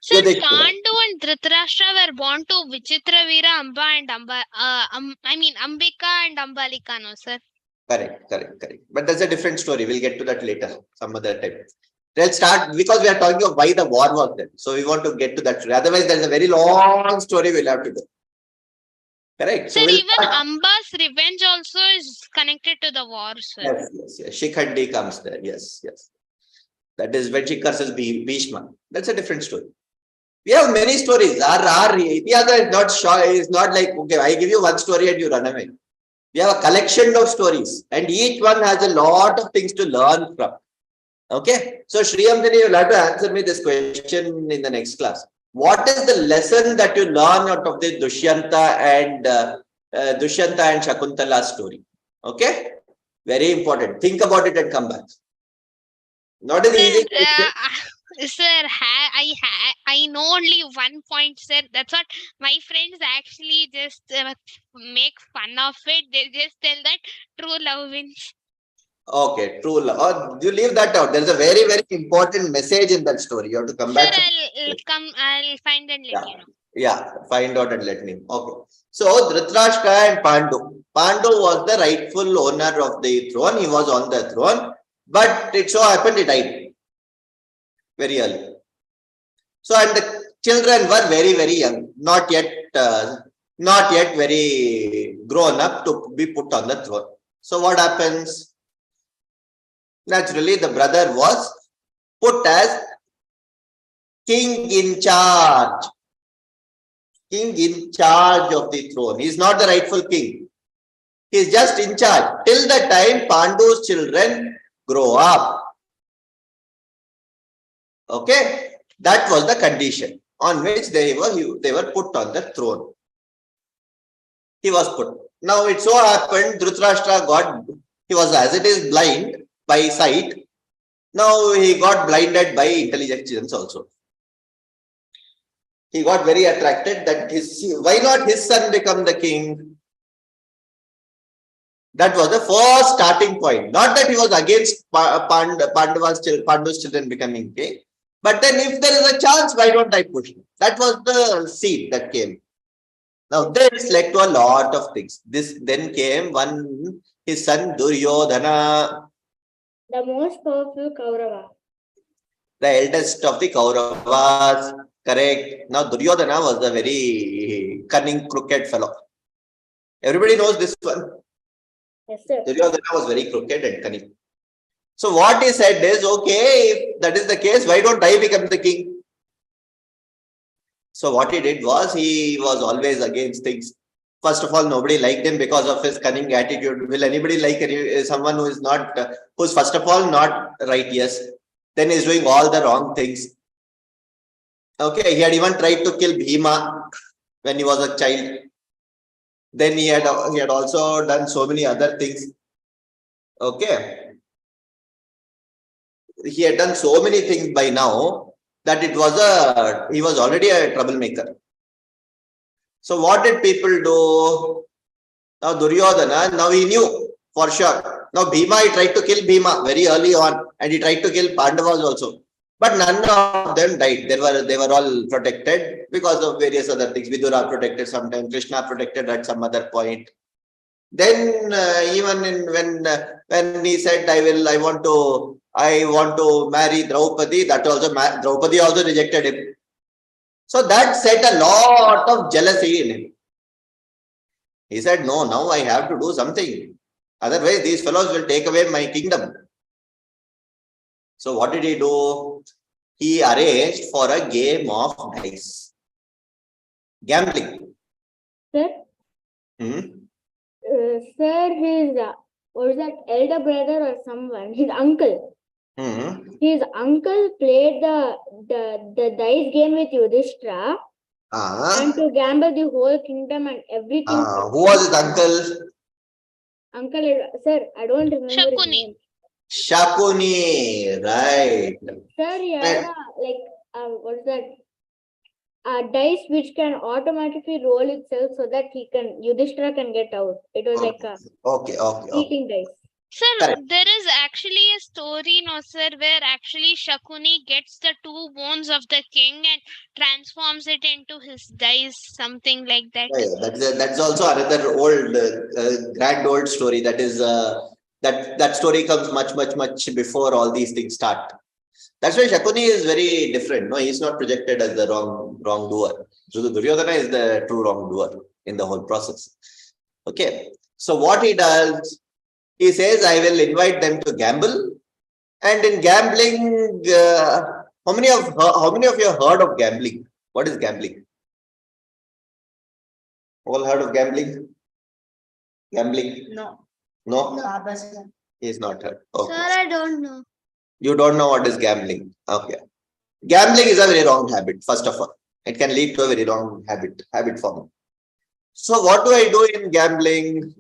Sir, Yudhishthira. Pandu and Dhritarashtra were born to Vichitravira, Amba and Ambika and Ambalika, no, sir. Correct. But that's a different story. We'll get to that later, some other time. Let's start because we are talking of why the war was there. So we want to get to that story. Otherwise, there's a very long story we'll have to do. Correct. Sir, So we'll even Amba's revenge also is connected to the war, sir. Yes. Shikhandi comes there. Yes. That is when she curses Bhishma. That's a different story. We have many stories. Our Itihasa is not sure. It's not like, okay, I give you one story and you run away. We have a collection of stories, and each one has a lot of things to learn from. Okay. So Shriyamdini, you'll have to answer me this question in the next class. What is the lesson that you learn out of the Dushyanta and Śākuntala story? Okay. Very important. Think about it and come back. Not an easy question. Sir, I know only one point, sir. That's what my friends actually just make fun of it. They just tell that true love wins. Okay, true love. Oh, you leave that out. There's a very, very important message in that story. You have to come Sir, back. I'll find and let you know. Yeah, find out and let me know. Okay. So Dhritarashtra and Pandu. Pandu was the rightful owner of the throne. He was on the throne, but it so happened he died very early. So and the children were very, very young, not yet very grown up to be put on the throne. So what happens? Naturally, the brother was put as king in charge. King in charge of the throne. He is not the rightful king. He is just in charge till the time Pandu's children grow up. Okay, that was the condition on which they were put on the throne. He was put. Now it so happened Dhritarashtra he was as it is blind by sight. Now he got blinded by intelligence also. He got very attracted that why not his son become the king? That was the first starting point. Not that he was against Pandu's children becoming king. But then if there is a chance, why don't I push him? That was the seed that came. Now this led to a lot of things. This then came his son Duryodhana. The most powerful Kaurava. The eldest of the Kauravas. Correct. Now Duryodhana was a very cunning, crooked fellow. Everybody knows this one. Yes, sir. Duryodhana was very crooked and cunning. So what he said is, okay, if that is the case, why don't I become the king? So what he did was, he was always against things. First of all, nobody liked him because of his cunning attitude. Will anybody like someone who is not, who's first of all not right? Yes. Then he's doing all the wrong things. Okay, he had even tried to kill Bhima when he was a child. Then he had also done so many other things. Okay. He had done so many things by now that he was already a troublemaker. So what did people do? Now Duryodhana, now he knew for sure. Now Bhima, he tried to kill Bhima very early on, and he tried to kill Pandavas also. But none of them died. They were all protected because of various other things. Vidura protected sometimes, Krishna protected at some other point. Then when he said, I want to marry Draupadi, that also Draupadi also rejected him. So that set a lot of jealousy in him. He said, no, now I have to do something. Otherwise, these fellows will take away my kingdom. So what did he do? He arranged for a game of dice. Gambling. Sir, Hmm? sir, his what is that, elder brother or someone, his uncle. Hmm. His uncle played the dice game with Yudhishthira and to gamble the whole kingdom and everything. Who was his uncle? Uncle, sir, I don't remember his Shakuni. name. Shakuni, right. Sir, he had what is that? Dice which can automatically roll itself so that Yudhishthira can get out. It was like a Okay. eating dice. Sir, Correct. there is actually a story, no sir, where actually Shakuni gets the 2 bones of the king and transforms it into his dice, something like that. Yeah, that's also another old, grand old story. That is that story comes much before all these things start. That's why Shakuni is very different. No, he's not projected as the wrongdoer. So Duryodhana is the true wrongdoer in the whole process. Okay. So what he does, he says, I will invite them to gamble. And in gambling, how many of you have heard of gambling? What is gambling? All heard of gambling? Gambling? No. No? Baba sir. He is not heard. Okay. Sir, I don't know. You don't know what is gambling. Okay. Gambling is a very wrong habit, first of all. It can lead to a very wrong habit form. So what do I do in gambling?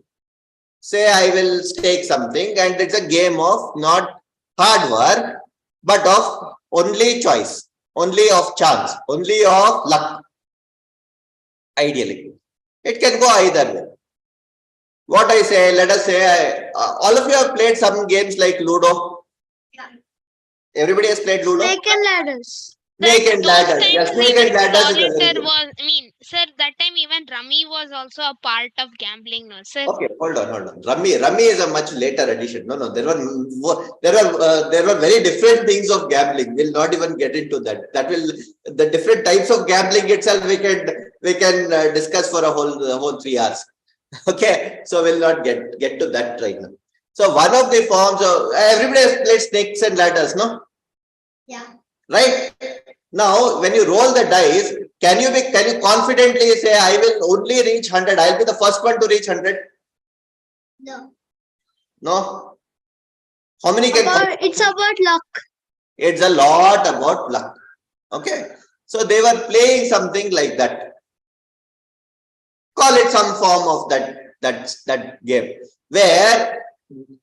Say I will stake something, and it's a game of not hard work, but of only choice, only of chance, only of luck. Ideally, it can go either way. What I say, let us say, all of you have played some games like Ludo. Yeah. Everybody has played Ludo. Snake and ladders. Snake and Those ladders. times Yeah, snake even and ladders is a very solitaire good. was, sir, that time even Rummy was also a part of gambling, no sir. Okay, hold on. Rummy is a much later addition. No, there were very different things of gambling. We'll not even get into that. The different types of gambling itself we can discuss for a whole 3 hours. Okay, so we'll not get to that right now. So one of the forms of everybody has played snakes and ladders, no? Yeah. Right? Now, when you roll the dice, can you confidently say, I will only reach 100? I'll be the first one to reach 100? No. No? How many can? It's about luck. It's a lot about luck. Okay. So they were playing something like that. Call it some form of that game. Where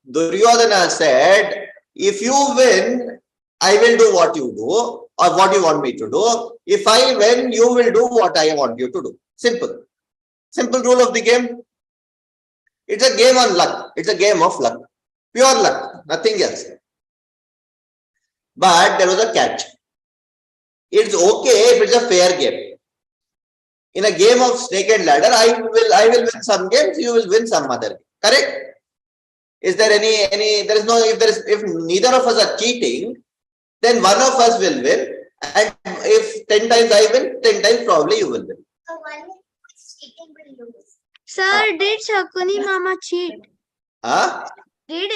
Duryodhana said, if you win, I will do what you do or what you want me to do. If I win, you will do what I want you to do. Simple. Simple rule of the game. It's a game on luck. It's a game of luck. Pure luck. Nothing else. But there was a catch. It's okay if it's a fair game. In a game of snake and ladder, I will win some games, you will win some other game. Correct? Is there if neither of us are cheating, then one of us will win. And if 10 times I win, 10 times probably you will win. So one is cheating will lose. Sir, did Shakuni Mama cheat? Did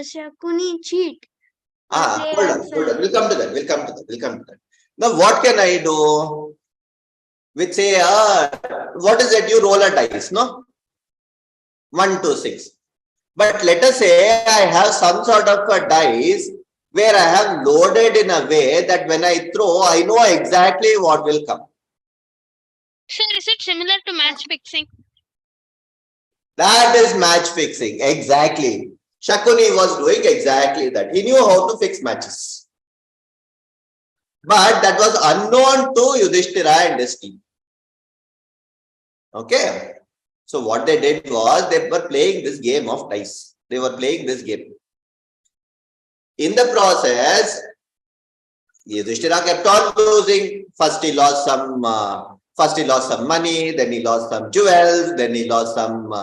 Shakuni cheat? Hold on. We'll come to that. Now, what can I do? Which say, what is it? You roll a dice, no? 1, 2, 6. But let us say I have some sort of a dice where I have loaded in a way that when I throw, I know exactly what will come. Sir, is it similar to match fixing? That is match fixing. Exactly. Shakuni was doing exactly that. He knew how to fix matches. But that was unknown to Yudhishthira and his team. Okay. So what they did was they were playing this game of dice. They were playing this game. In the process, Yudhishthira kept on losing. First he lost some money, then he lost some jewels, then he lost some.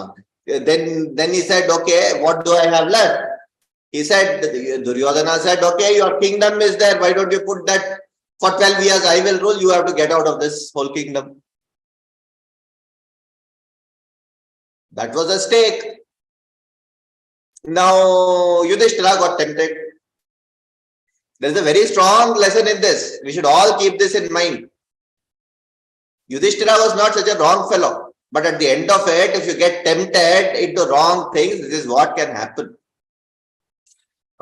Then he said, "Okay, what do I have left?" He said, Duryodhana said, "Okay, your kingdom is there. Why don't you put that for 12 years? I will rule. You have to get out of this whole kingdom." That was a stake. Now Yudhishthira got tempted. There is a very strong lesson in this. We should all keep this in mind. Yudhishthira was not such a wrong fellow. But at the end of it, if you get tempted into wrong things, this is what can happen.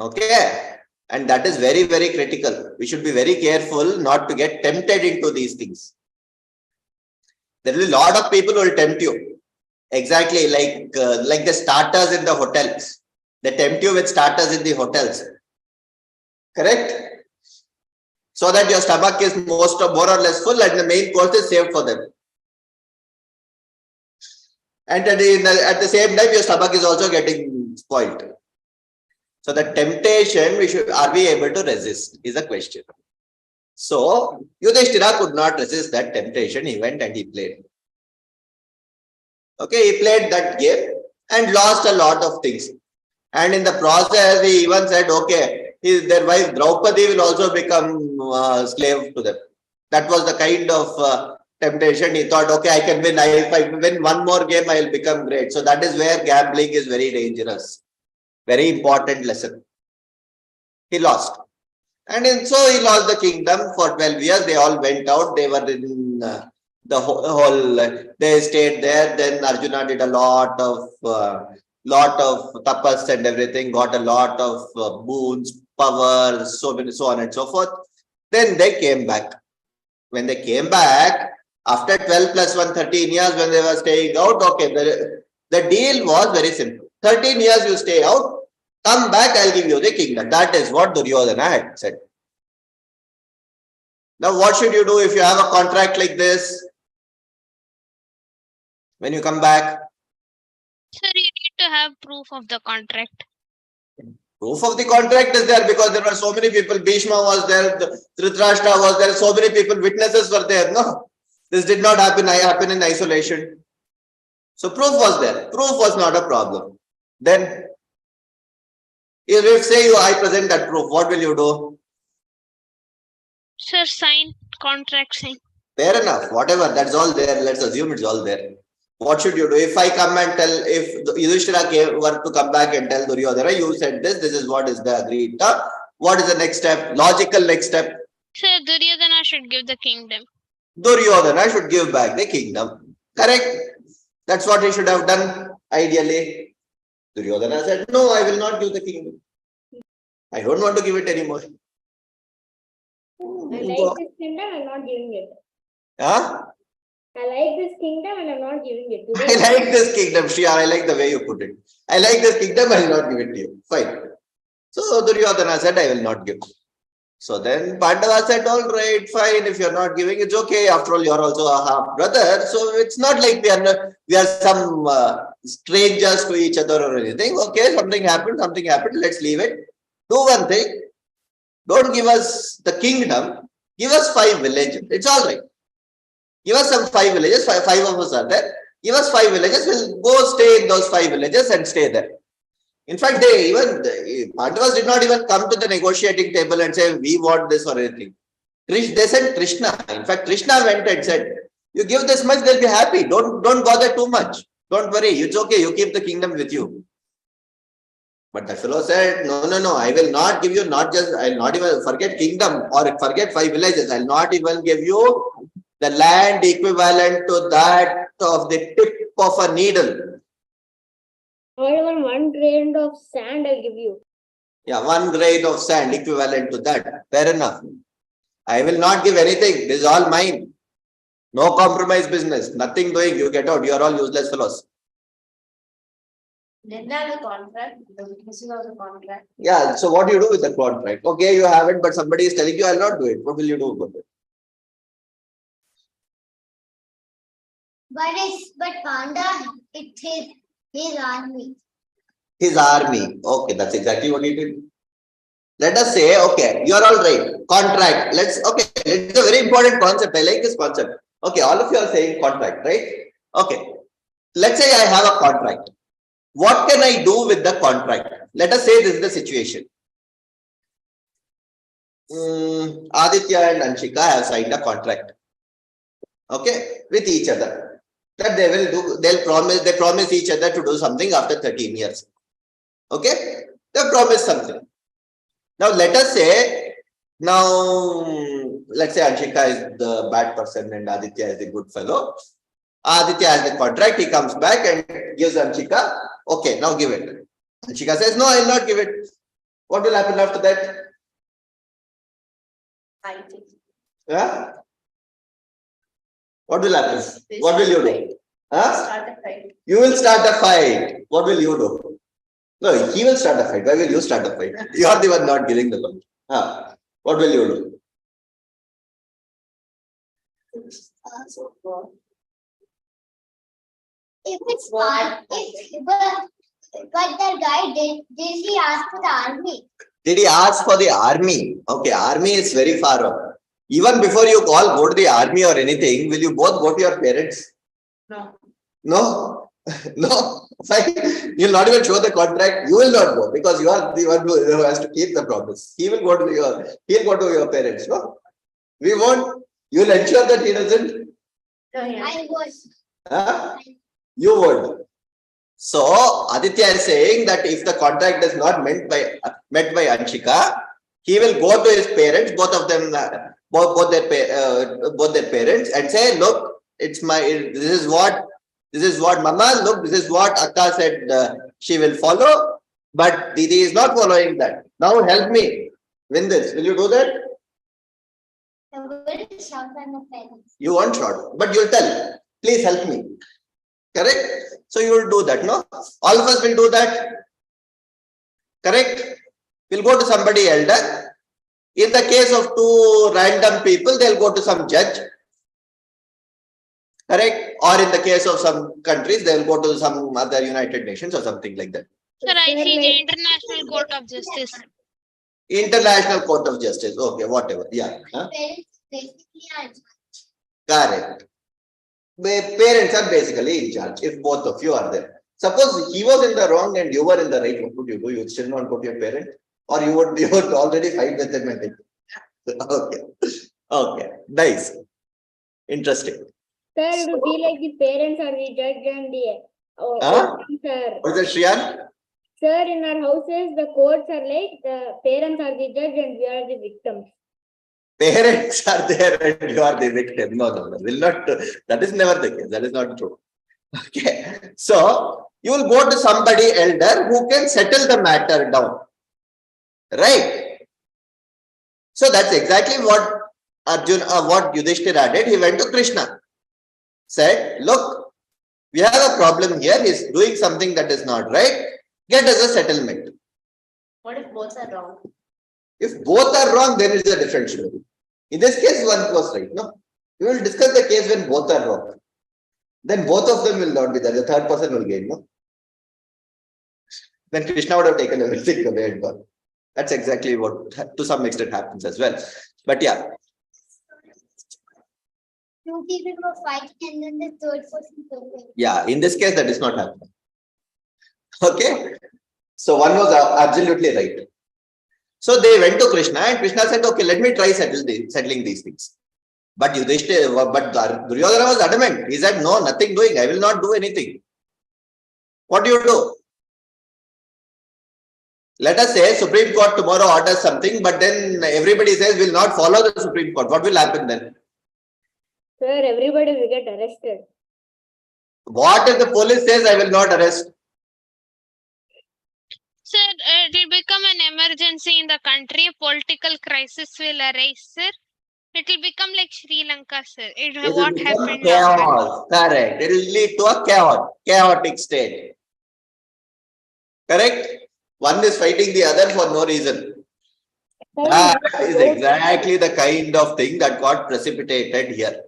Okay. And that is very, very critical. We should be very careful not to get tempted into these things. There will be a lot of people who will tempt you. Exactly like the starters in the hotels. They tempt you with starters in the hotels. Correct? So that your stomach is more or less full and the main course is saved for them. And at the same time, your stomach is also getting spoiled. So the temptation, are we able to resist is a question. So Yudhishthira could not resist that temptation. He went and he played. Okay, he played that game and lost a lot of things. And in the process, he even said, okay, their wife Draupadi will also become slave to them. That was the kind of temptation. He thought, okay, I can win. If I win one more game, I will become great. So that is where gambling is very dangerous. Very important lesson. He lost. And so he lost the kingdom for 12 years. They all went out. They were in the whole, they stayed there. Then Arjuna did a lot of tapas and everything, got a lot of boons, power, so on and so forth. Then they came back. When they came back, after 12 plus 1, 13 years when they were staying out, okay, the deal was very simple. 13 years you stay out, come back, I'll give you the kingdom. That is what Duryodhana had said. Now what should you do if you have a contract like this? When you come back? Sir, you need to have proof of the contract. Proof of the contract is there because there were so many people. Bhishma was there, Dhritarashtra was there, so many people, witnesses were there. No, this did not happen in isolation. So proof was there. Proof was not a problem. Then, if say I present that proof, what will you do? Sir, sign, contract sign. Fair enough. Whatever, that's all there. Let's assume it's all there. What should you do? If I come and tell, if Yudhishthira were to come back and tell Duryodhana, you said this is what is the agreed. What is the next step? Logical next step? Sir, Duryodhana should give the kingdom. Duryodhana should give back the kingdom. Correct? That's what he should have done, ideally. Duryodhana said, no, I will not give the kingdom. I don't want to give it anymore. I like this kingdom, I'm not giving it. Huh? I like this kingdom and I'm not giving it. I like this kingdom, Shriya. I like the way you put it. I like this kingdom, I will not give it to you. Fine. So Duryodhana said, I will not give. So then Pandava said, all right, fine. If you're not giving, it's okay. After all, you're also a half brother. So it's not like we are some strangers to each other or anything. Okay, something happened. Let's leave it. Do one thing. Don't give us the kingdom. Give us 5 villages. It's all right. Give us some 5 villages. Five of us are there. Give us 5 villages. We'll go stay in those 5 villages and stay there. In fact, Pandavas did not even come to the negotiating table and say, we want this or anything. They sent Krishna. In fact, Krishna went and said, you give this much, they'll be happy. Don't bother too much. Don't worry. It's okay. You keep the kingdom with you. But the fellow said, no, I will not give you, I'll not even forget kingdom or forget 5 villages. I'll not even give you the land equivalent to that of the tip of a needle. Or even 1 grain of sand I'll give you. Yeah, 1 grain of sand equivalent to that. Fair enough. I will not give anything. This is all mine. No compromise business. Nothing doing. You get out. You are all useless fellows. Didn't have a contract. The witnessing of the contract. Yeah, so what do you do with the contract? Okay, you haven't, but somebody is telling you, I'll not do it. What will you do about it? But Panda, it's his army. His army. Okay, that's exactly what he did. Let us say, okay, you're all right. Contract. It's a very important concept. I like this concept. Okay, all of you are saying contract, right? Okay. Let's say I have a contract. What can I do with the contract? Let us say this is the situation. Aditya and Anshika have signed a contract. Okay, with each other. That they promise each other to do something after 13 years. Okay, they promise something. Now let us say, let's say Anshika is the bad person and Aditya is the good fellow. Aditya has the contract, he comes back and gives Anshika, okay, now give it. Anshika says, no, I will not give it. What will happen after that? Fighting. Yeah? What will happen? What will you do? Huh? Start a fight. You will start a fight. What will you do? No, he will start a fight. Why will you start a fight? You are the one not giving the contract. Huh? What will you do? If it's fun, but the guy did he ask for the army? Did he ask for the army? Okay, army is very far off. Even before you go to the army or anything, will you both go to your parents? No. No? No? Fine. You'll not even show the contract. You will not go because you are the one who has to keep the promise. He'll go to your parents. No? We won't. You'll ensure that he doesn't. I would. Huh? You would. So Aditya is saying that if the contract is not met by Anshika, he will go to his parents, both of them, both their parents, and say, "Look, this is what Mama. Look, this is what Akka said she will follow, but Didi is not following that. Now help me win this. Will you do that? I will shout at my parents. You won't shout, but you'll tell. Please help me. Correct? So you will do that, no? All of us will do that. Correct? We'll go to somebody elder. In the case of two random people, they'll go to some judge. Correct? Or in the case of some countries, they'll go to some other United Nations or something like that. Sir, I see the International Court of Justice. International Court of Justice. Okay, whatever. Yeah. Huh? Parents basically are. Correct. Parents are basically in charge if both of you are there. Suppose he was in the wrong and you were in the right, what would you do? You would still not go to your parent? Or you would already fight with them and okay. Okay. Nice. Interesting. Sir, it would be like the parents are the judge and the sir. What is that, Shriyan? Sir, in our houses, the courts are like the parents are the judge and we are the victims. Parents are there and you are the victim. No. Will not. That is never the case. That is not true. Okay. So you will go to somebody elder who can settle the matter down. Right. So that's exactly what what Yudhishthira did. He went to Krishna. Said, look, we have a problem here. He's doing something that is not right. Get us a settlement. What if both are wrong? If both are wrong, then it is a different story. In this case, one was right. No, we will discuss the case when both are wrong. Then both of them will not be there. The third person will gain. No, then Krishna would have taken everything away and gone. That's exactly what, to some extent, happens as well. But yeah. Two people were fighting and then the third person took it. Yeah, in this case, that is not happening. Okay. So one was absolutely right. So they went to Krishna and Krishna said, okay, let me try settling these things. But Duryodhana was adamant. He said, no, nothing doing. I will not do anything. What do you do? Let us say Supreme Court tomorrow orders something, but then everybody says will not follow the Supreme Court. What will happen then? Sir, everybody will get arrested. What if the police says I will not arrest? Sir, it will become an emergency in the country. Political crisis will arise, sir. It will become like Sri Lanka, sir. What happened now? Chaos. Correct. It will lead to a chaotic state. Correct? One is fighting the other for no reason. That is exactly the kind of thing that got precipitated here.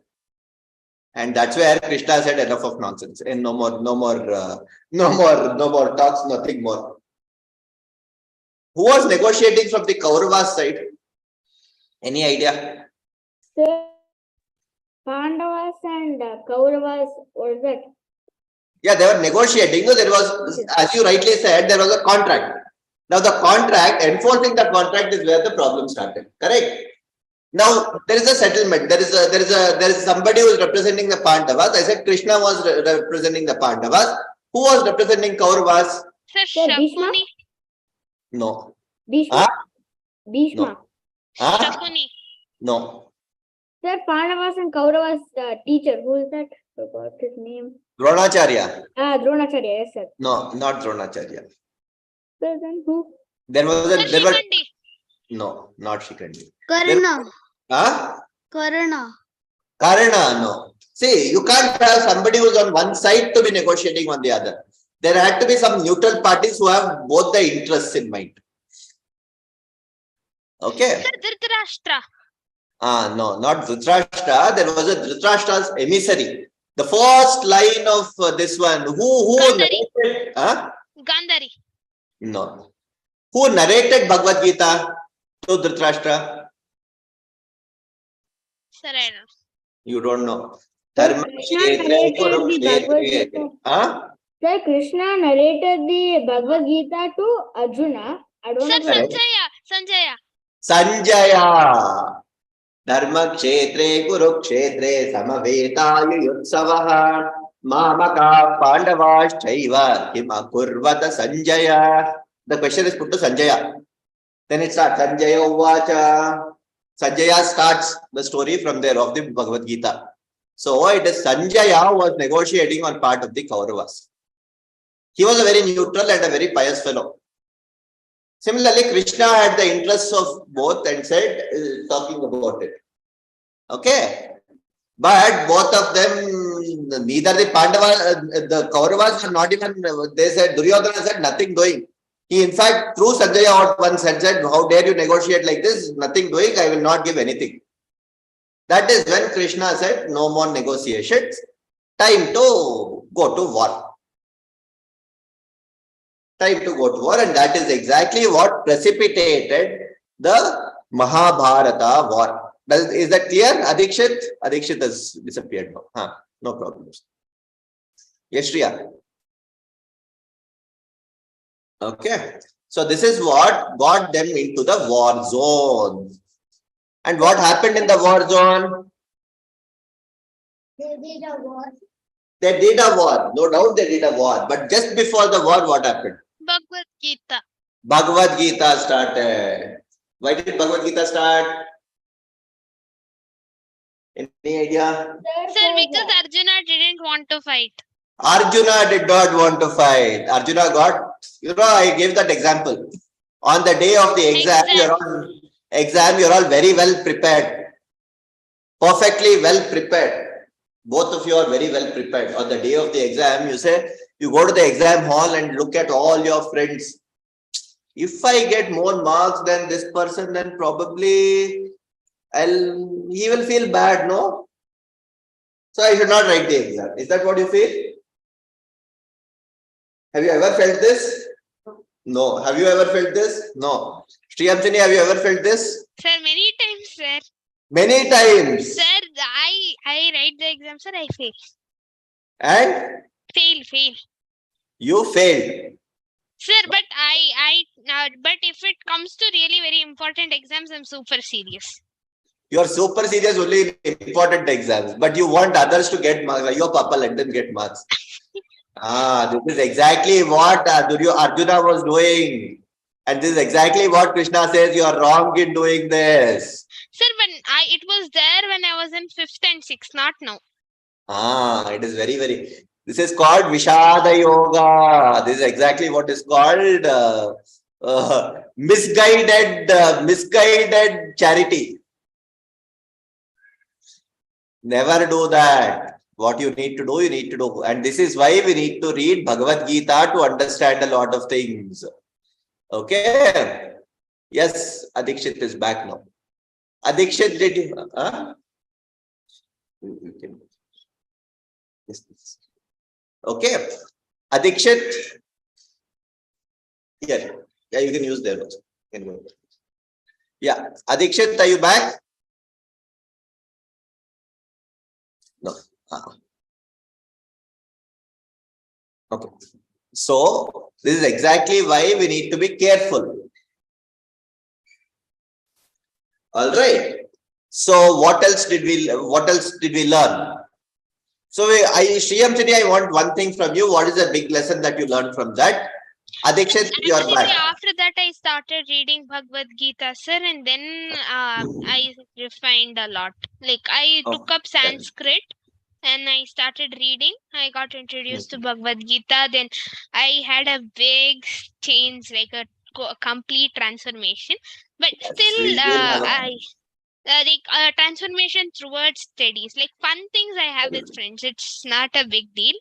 And that's where Krishna said enough of nonsense. And no more talks, nothing more. Who was negotiating from the Kauravas side? Any idea? Sir, Pandavas and Kauravas, what is that? Yeah, they were negotiating. No, there was, as you rightly said, there was a contract. Now the contract, enforcing the contract is where the problem started. Correct? Now there is a settlement. There is somebody who is representing the Pandavas. I said Krishna was representing the Pandavas. Who was representing Kauravas? Sir, Bhishma? Shakuni. No. Bhishma. Huh? Bhishma. No. Huh? Shakuni. No. Sir, Pandavas and Kauravas teacher, who is that? Forgot his name. Dronacharya. Dronacharya, yes, sir. No, not Dronacharya. Sir, then who? There was Sir, a, there were, Shikandi. no, not Shikandi. Karna. Huh? Karna. Karna, no. See, you can't have somebody who's on one side to be negotiating on the other. There had to be some neutral parties who have both the interests in mind. Okay. Sir, Dhritarashtra. No, not Dhritarashtra. There was a Dhritarashtra's emissary. The first line of this one. Who Gandhari. narrated? Huh? Gandhari. No. Who narrated Bhagavad Gita to Dhritarashtra? Sir, I don't know. You don't know. Sir, Krishna narrated the Bhagavad Gita. Huh? Sir, Krishna narrated the Bhagavad Gita to Arjuna. I don't Sir, know. Sanjaya. Sanjaya. Dharma kshetre kurukshetre samavetayu yutsavaha mamaka pandavas chaiva kim akurvata Sanjaya. The question is put to Sanjaya. Then it starts. Sanjaya uvacha. Sanjaya starts the story from there of the Bhagavad Gita. So it is Sanjaya who was negotiating on part of the Kauravas. He was a very neutral and a very pious fellow. Similarly, Krishna had the interests of both and said, talking about it. Okay. But both of them, neither the Pandavas, the Kauravas were not even, they said, Duryodhana said, nothing doing. He in fact threw Sanjaya out once and said, how dare you negotiate like this? Nothing doing, I will not give anything. That is when Krishna said, no more negotiations, time to go to war. Time to go to war, and that is exactly what precipitated the Mahabharata War. Is that clear? Adikshit? Adikshit has disappeared now. No problems. Yes, Shriya. Okay. So this is what got them into the war zone. And what happened in the war zone? They did a war. They did a war. No doubt they did a war. But just before the war, what happened? Bhagavad Gita. Bhagavad Gita started. Why did Bhagavad Gita start? Any idea? Sir, because Arjuna didn't want to fight. Arjuna did not want to fight. Arjuna got, I gave that example. On the day of the exam, you're all very well prepared. Perfectly well prepared. Both of you are very well prepared. On the day of the exam, you go to the exam hall and look at all your friends. If I get more marks than this person, then probably he will feel bad, no? So I should not write the exam. Is that what you feel? Have you ever felt this? No. Have you ever felt this? No. Shriyamsini, have you ever felt this? Sir, many times, sir. Many times. Sir, I write the exam, sir, I fail. And? Fail. You failed. Sir, but but if it comes to really very important exams, I'm super serious. You are super serious only in important exams, but you want others to get marks. Your papa, let them get marks. This is exactly what Arjuna was doing. And this is exactly what Krishna says, you are wrong in doing this. Sir, it was there when I was in 5th and 6th, not now. It is very, very... This is called Vishada Yoga. This is exactly what is called misguided charity. Never do that. What you need to do, you need to do. And this is why we need to read Bhagavad Gita to understand a lot of things. Okay. Yes, Adikshit is back now. Adikshit, did you? Yes. Okay. Adikshit. Yeah. Yeah, you can use there also. You can go. Yeah. Adikshit, are you back? No. Okay. So this is exactly why we need to be careful. All right. So what else did we learn? So Shriyam Chidi, I want one thing from you. What is the big lesson that you learned from that? Adikshit, you are Actually, back. after that, I started reading Bhagavad Gita, sir, and then I refined a lot. Like, I took up Sanskrit and I started reading. I got introduced to Bhagavad Gita. Then I had a big change, like a complete transformation. But still, transformation towards studies. Like, fun things I have with friends. It's not a big deal.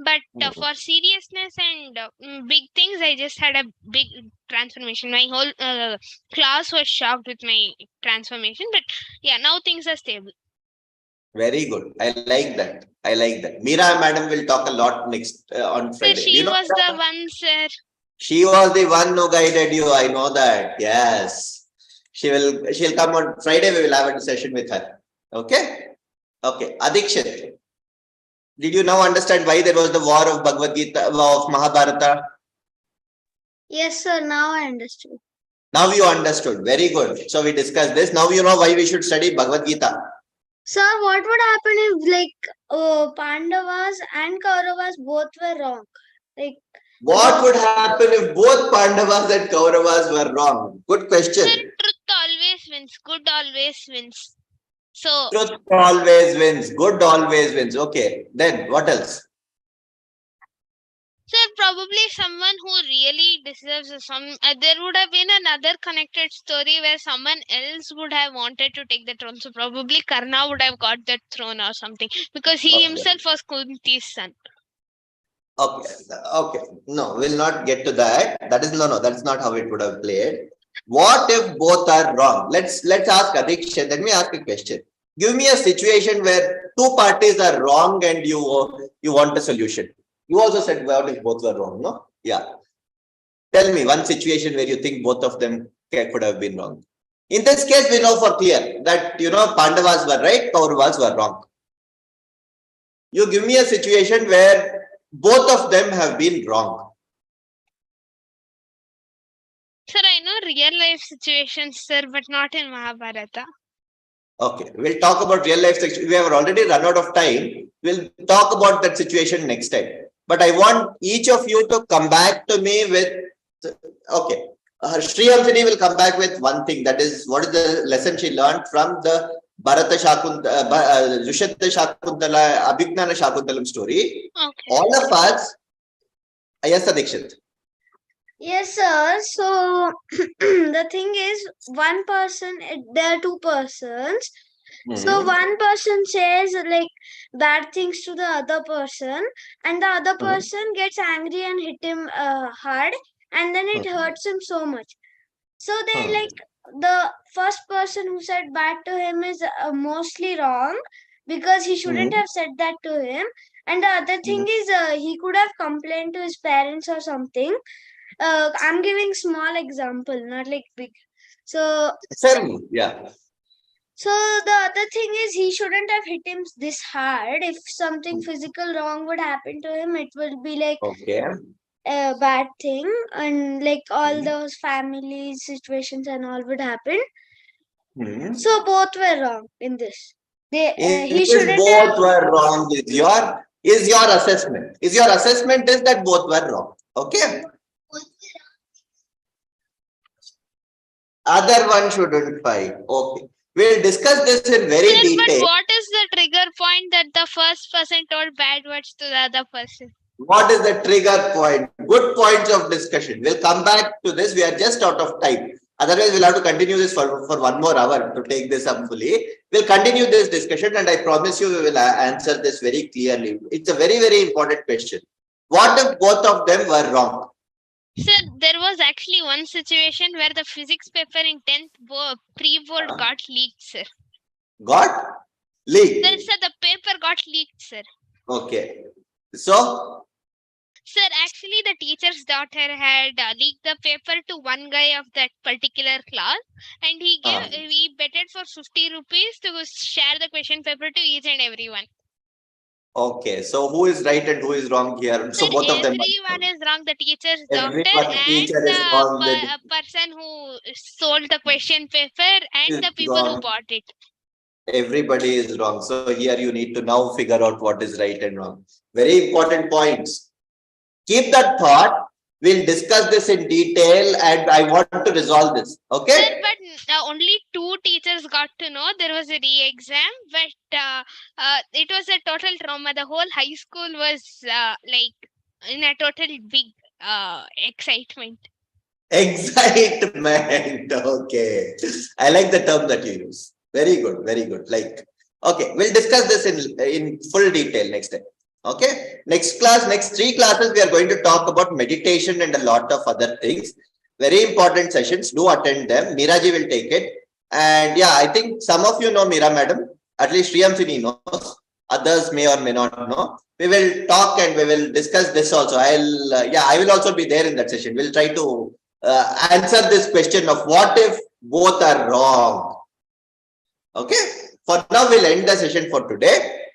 But for seriousness and big things, I just had a big transformation. My whole class was shocked with my transformation. But yeah, now things are stable. Very good. I like that. I like that. Meera madam will talk a lot next on Friday. So she was the one, sir. She was the one who guided you. I know that. Yes. She'll come on Friday. We will have a session with her. Okay. Okay. Adikshit. Did you now understand why there was the war of Bhagavad Gita, of Mahabharata? Yes, sir. Now I understood. Now you understood. Very good. So we discussed this. Now you know why we should study Bhagavad Gita. Sir, what would happen if Pandavas and Kauravas both were wrong? Like, what would happen if both Pandavas and Kauravas were wrong? Good question. Sir, truth always wins. Good always wins. So truth always wins. Good always wins. Okay. Then what else? Sir, probably someone who really deserves there would have been another connected story where someone else would have wanted to take the throne. So probably Karna would have got that throne or something because he himself was Kunti's son. Okay. Okay. No, we'll not get to that. That is no. That's not how it would have played. What if both are wrong? Let's ask Adikshit. Let me ask a question. Give me a situation where two parties are wrong and you want a solution. You also said what if both were wrong, no? Yeah. Tell me one situation where you think both of them could have been wrong. In this case, we know for clear that Pandavas were right, Kauravas were wrong. You give me a situation where both of them have been wrong. Sir, I know real life situations, sir, but not in Mahabharata. Okay, we'll talk about real life situation. We have already run out of time. We'll talk about that situation next time. But I want each of you to come back to me with, okay, Shriyamsini will come back with one thing. That is, what is the lesson she learned from the Bharata Dushyanta śākuntalam, Abhijñāna śākuntalam story. Okay. All of us, yes, Adikshit. yes, sir. So the thing is, one person, there are two persons. So one person says like bad things to the other person, and the other person gets angry and hit him hard, and then it hurts him so much. So then like the first person who said bad to him is mostly wrong because he shouldn't have said that to him. And the other thing is he could have complained to his parents or something. I'm giving small example, not like big. So yeah. So the other thing is he shouldn't have hit him this hard. If something physical wrong would happen to him, it will be like a bad thing, and like all those family situations and all would happen. So both were wrong in this. He shouldn't both were wrong. Is your assessment? Is your assessment is that both were wrong? Okay. Other one shouldn't fight. Okay. We'll discuss this in very detail. But what is the trigger point that the first person told bad words to the other person? What is the trigger point? Good points of discussion. We'll come back to this. We are just out of time. Otherwise, we'll have to continue this for 1 more hour to take this up fully. We'll continue this discussion, and I promise you, we will answer this very clearly. It's a very, very important question. What if both of them were wrong? Sir, there was actually one situation where the physics paper in 10th pre-board got leaked, sir. Got leaked? Sir, the paper got leaked, sir. Okay. So? Sir, actually the teacher's daughter had leaked the paper to one guy of that particular class, and he betted for 50 rupees to share the question paper to each and everyone. Okay, so who is right and who is wrong here? So Sir, both of them. everyone is wrong. The teacher's daughter Teacher and is wrong. the person who sold the question paper and the people who bought it. Everybody is wrong. So here you need to now figure out what is right and wrong. Very important points. Keep that thought. We'll discuss this in detail, and I want to resolve this. Okay? Sir, but only 2 teachers got to know there was a re-exam, but it was a total trauma. The whole high school was like in a total big excitement. Excitement. Okay. I like the term that you use. Very good. Very good. Like, okay, we'll discuss this in full detail next time. Okay. Next class, next 3 classes, we are going to talk about meditation and a lot of other things. Very important sessions. Do attend them. Meeraji will take it. And yeah, I think some of you know Meera madam. At least Shriyamsini knows. Others may or may not know. We will talk and we will discuss this also. I will also be there in that session. We'll try to answer this question of what if both are wrong. Okay. For now, we'll end the session for today.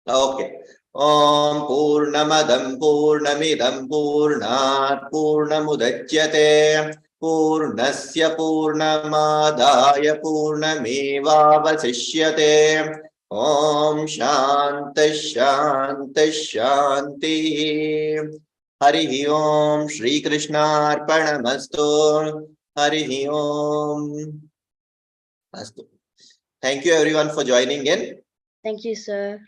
Okay. Om Purnamadam Purnamidam Purnat Purnamudachyate Purnasya Purnamadaya Purnamevavasishyate. Om Shanta Shanta Shanti. Harihi Om Shri Krishna Arpanamastu. Harihi Om. Astu. Thank you everyone for joining in. Thank you, sir.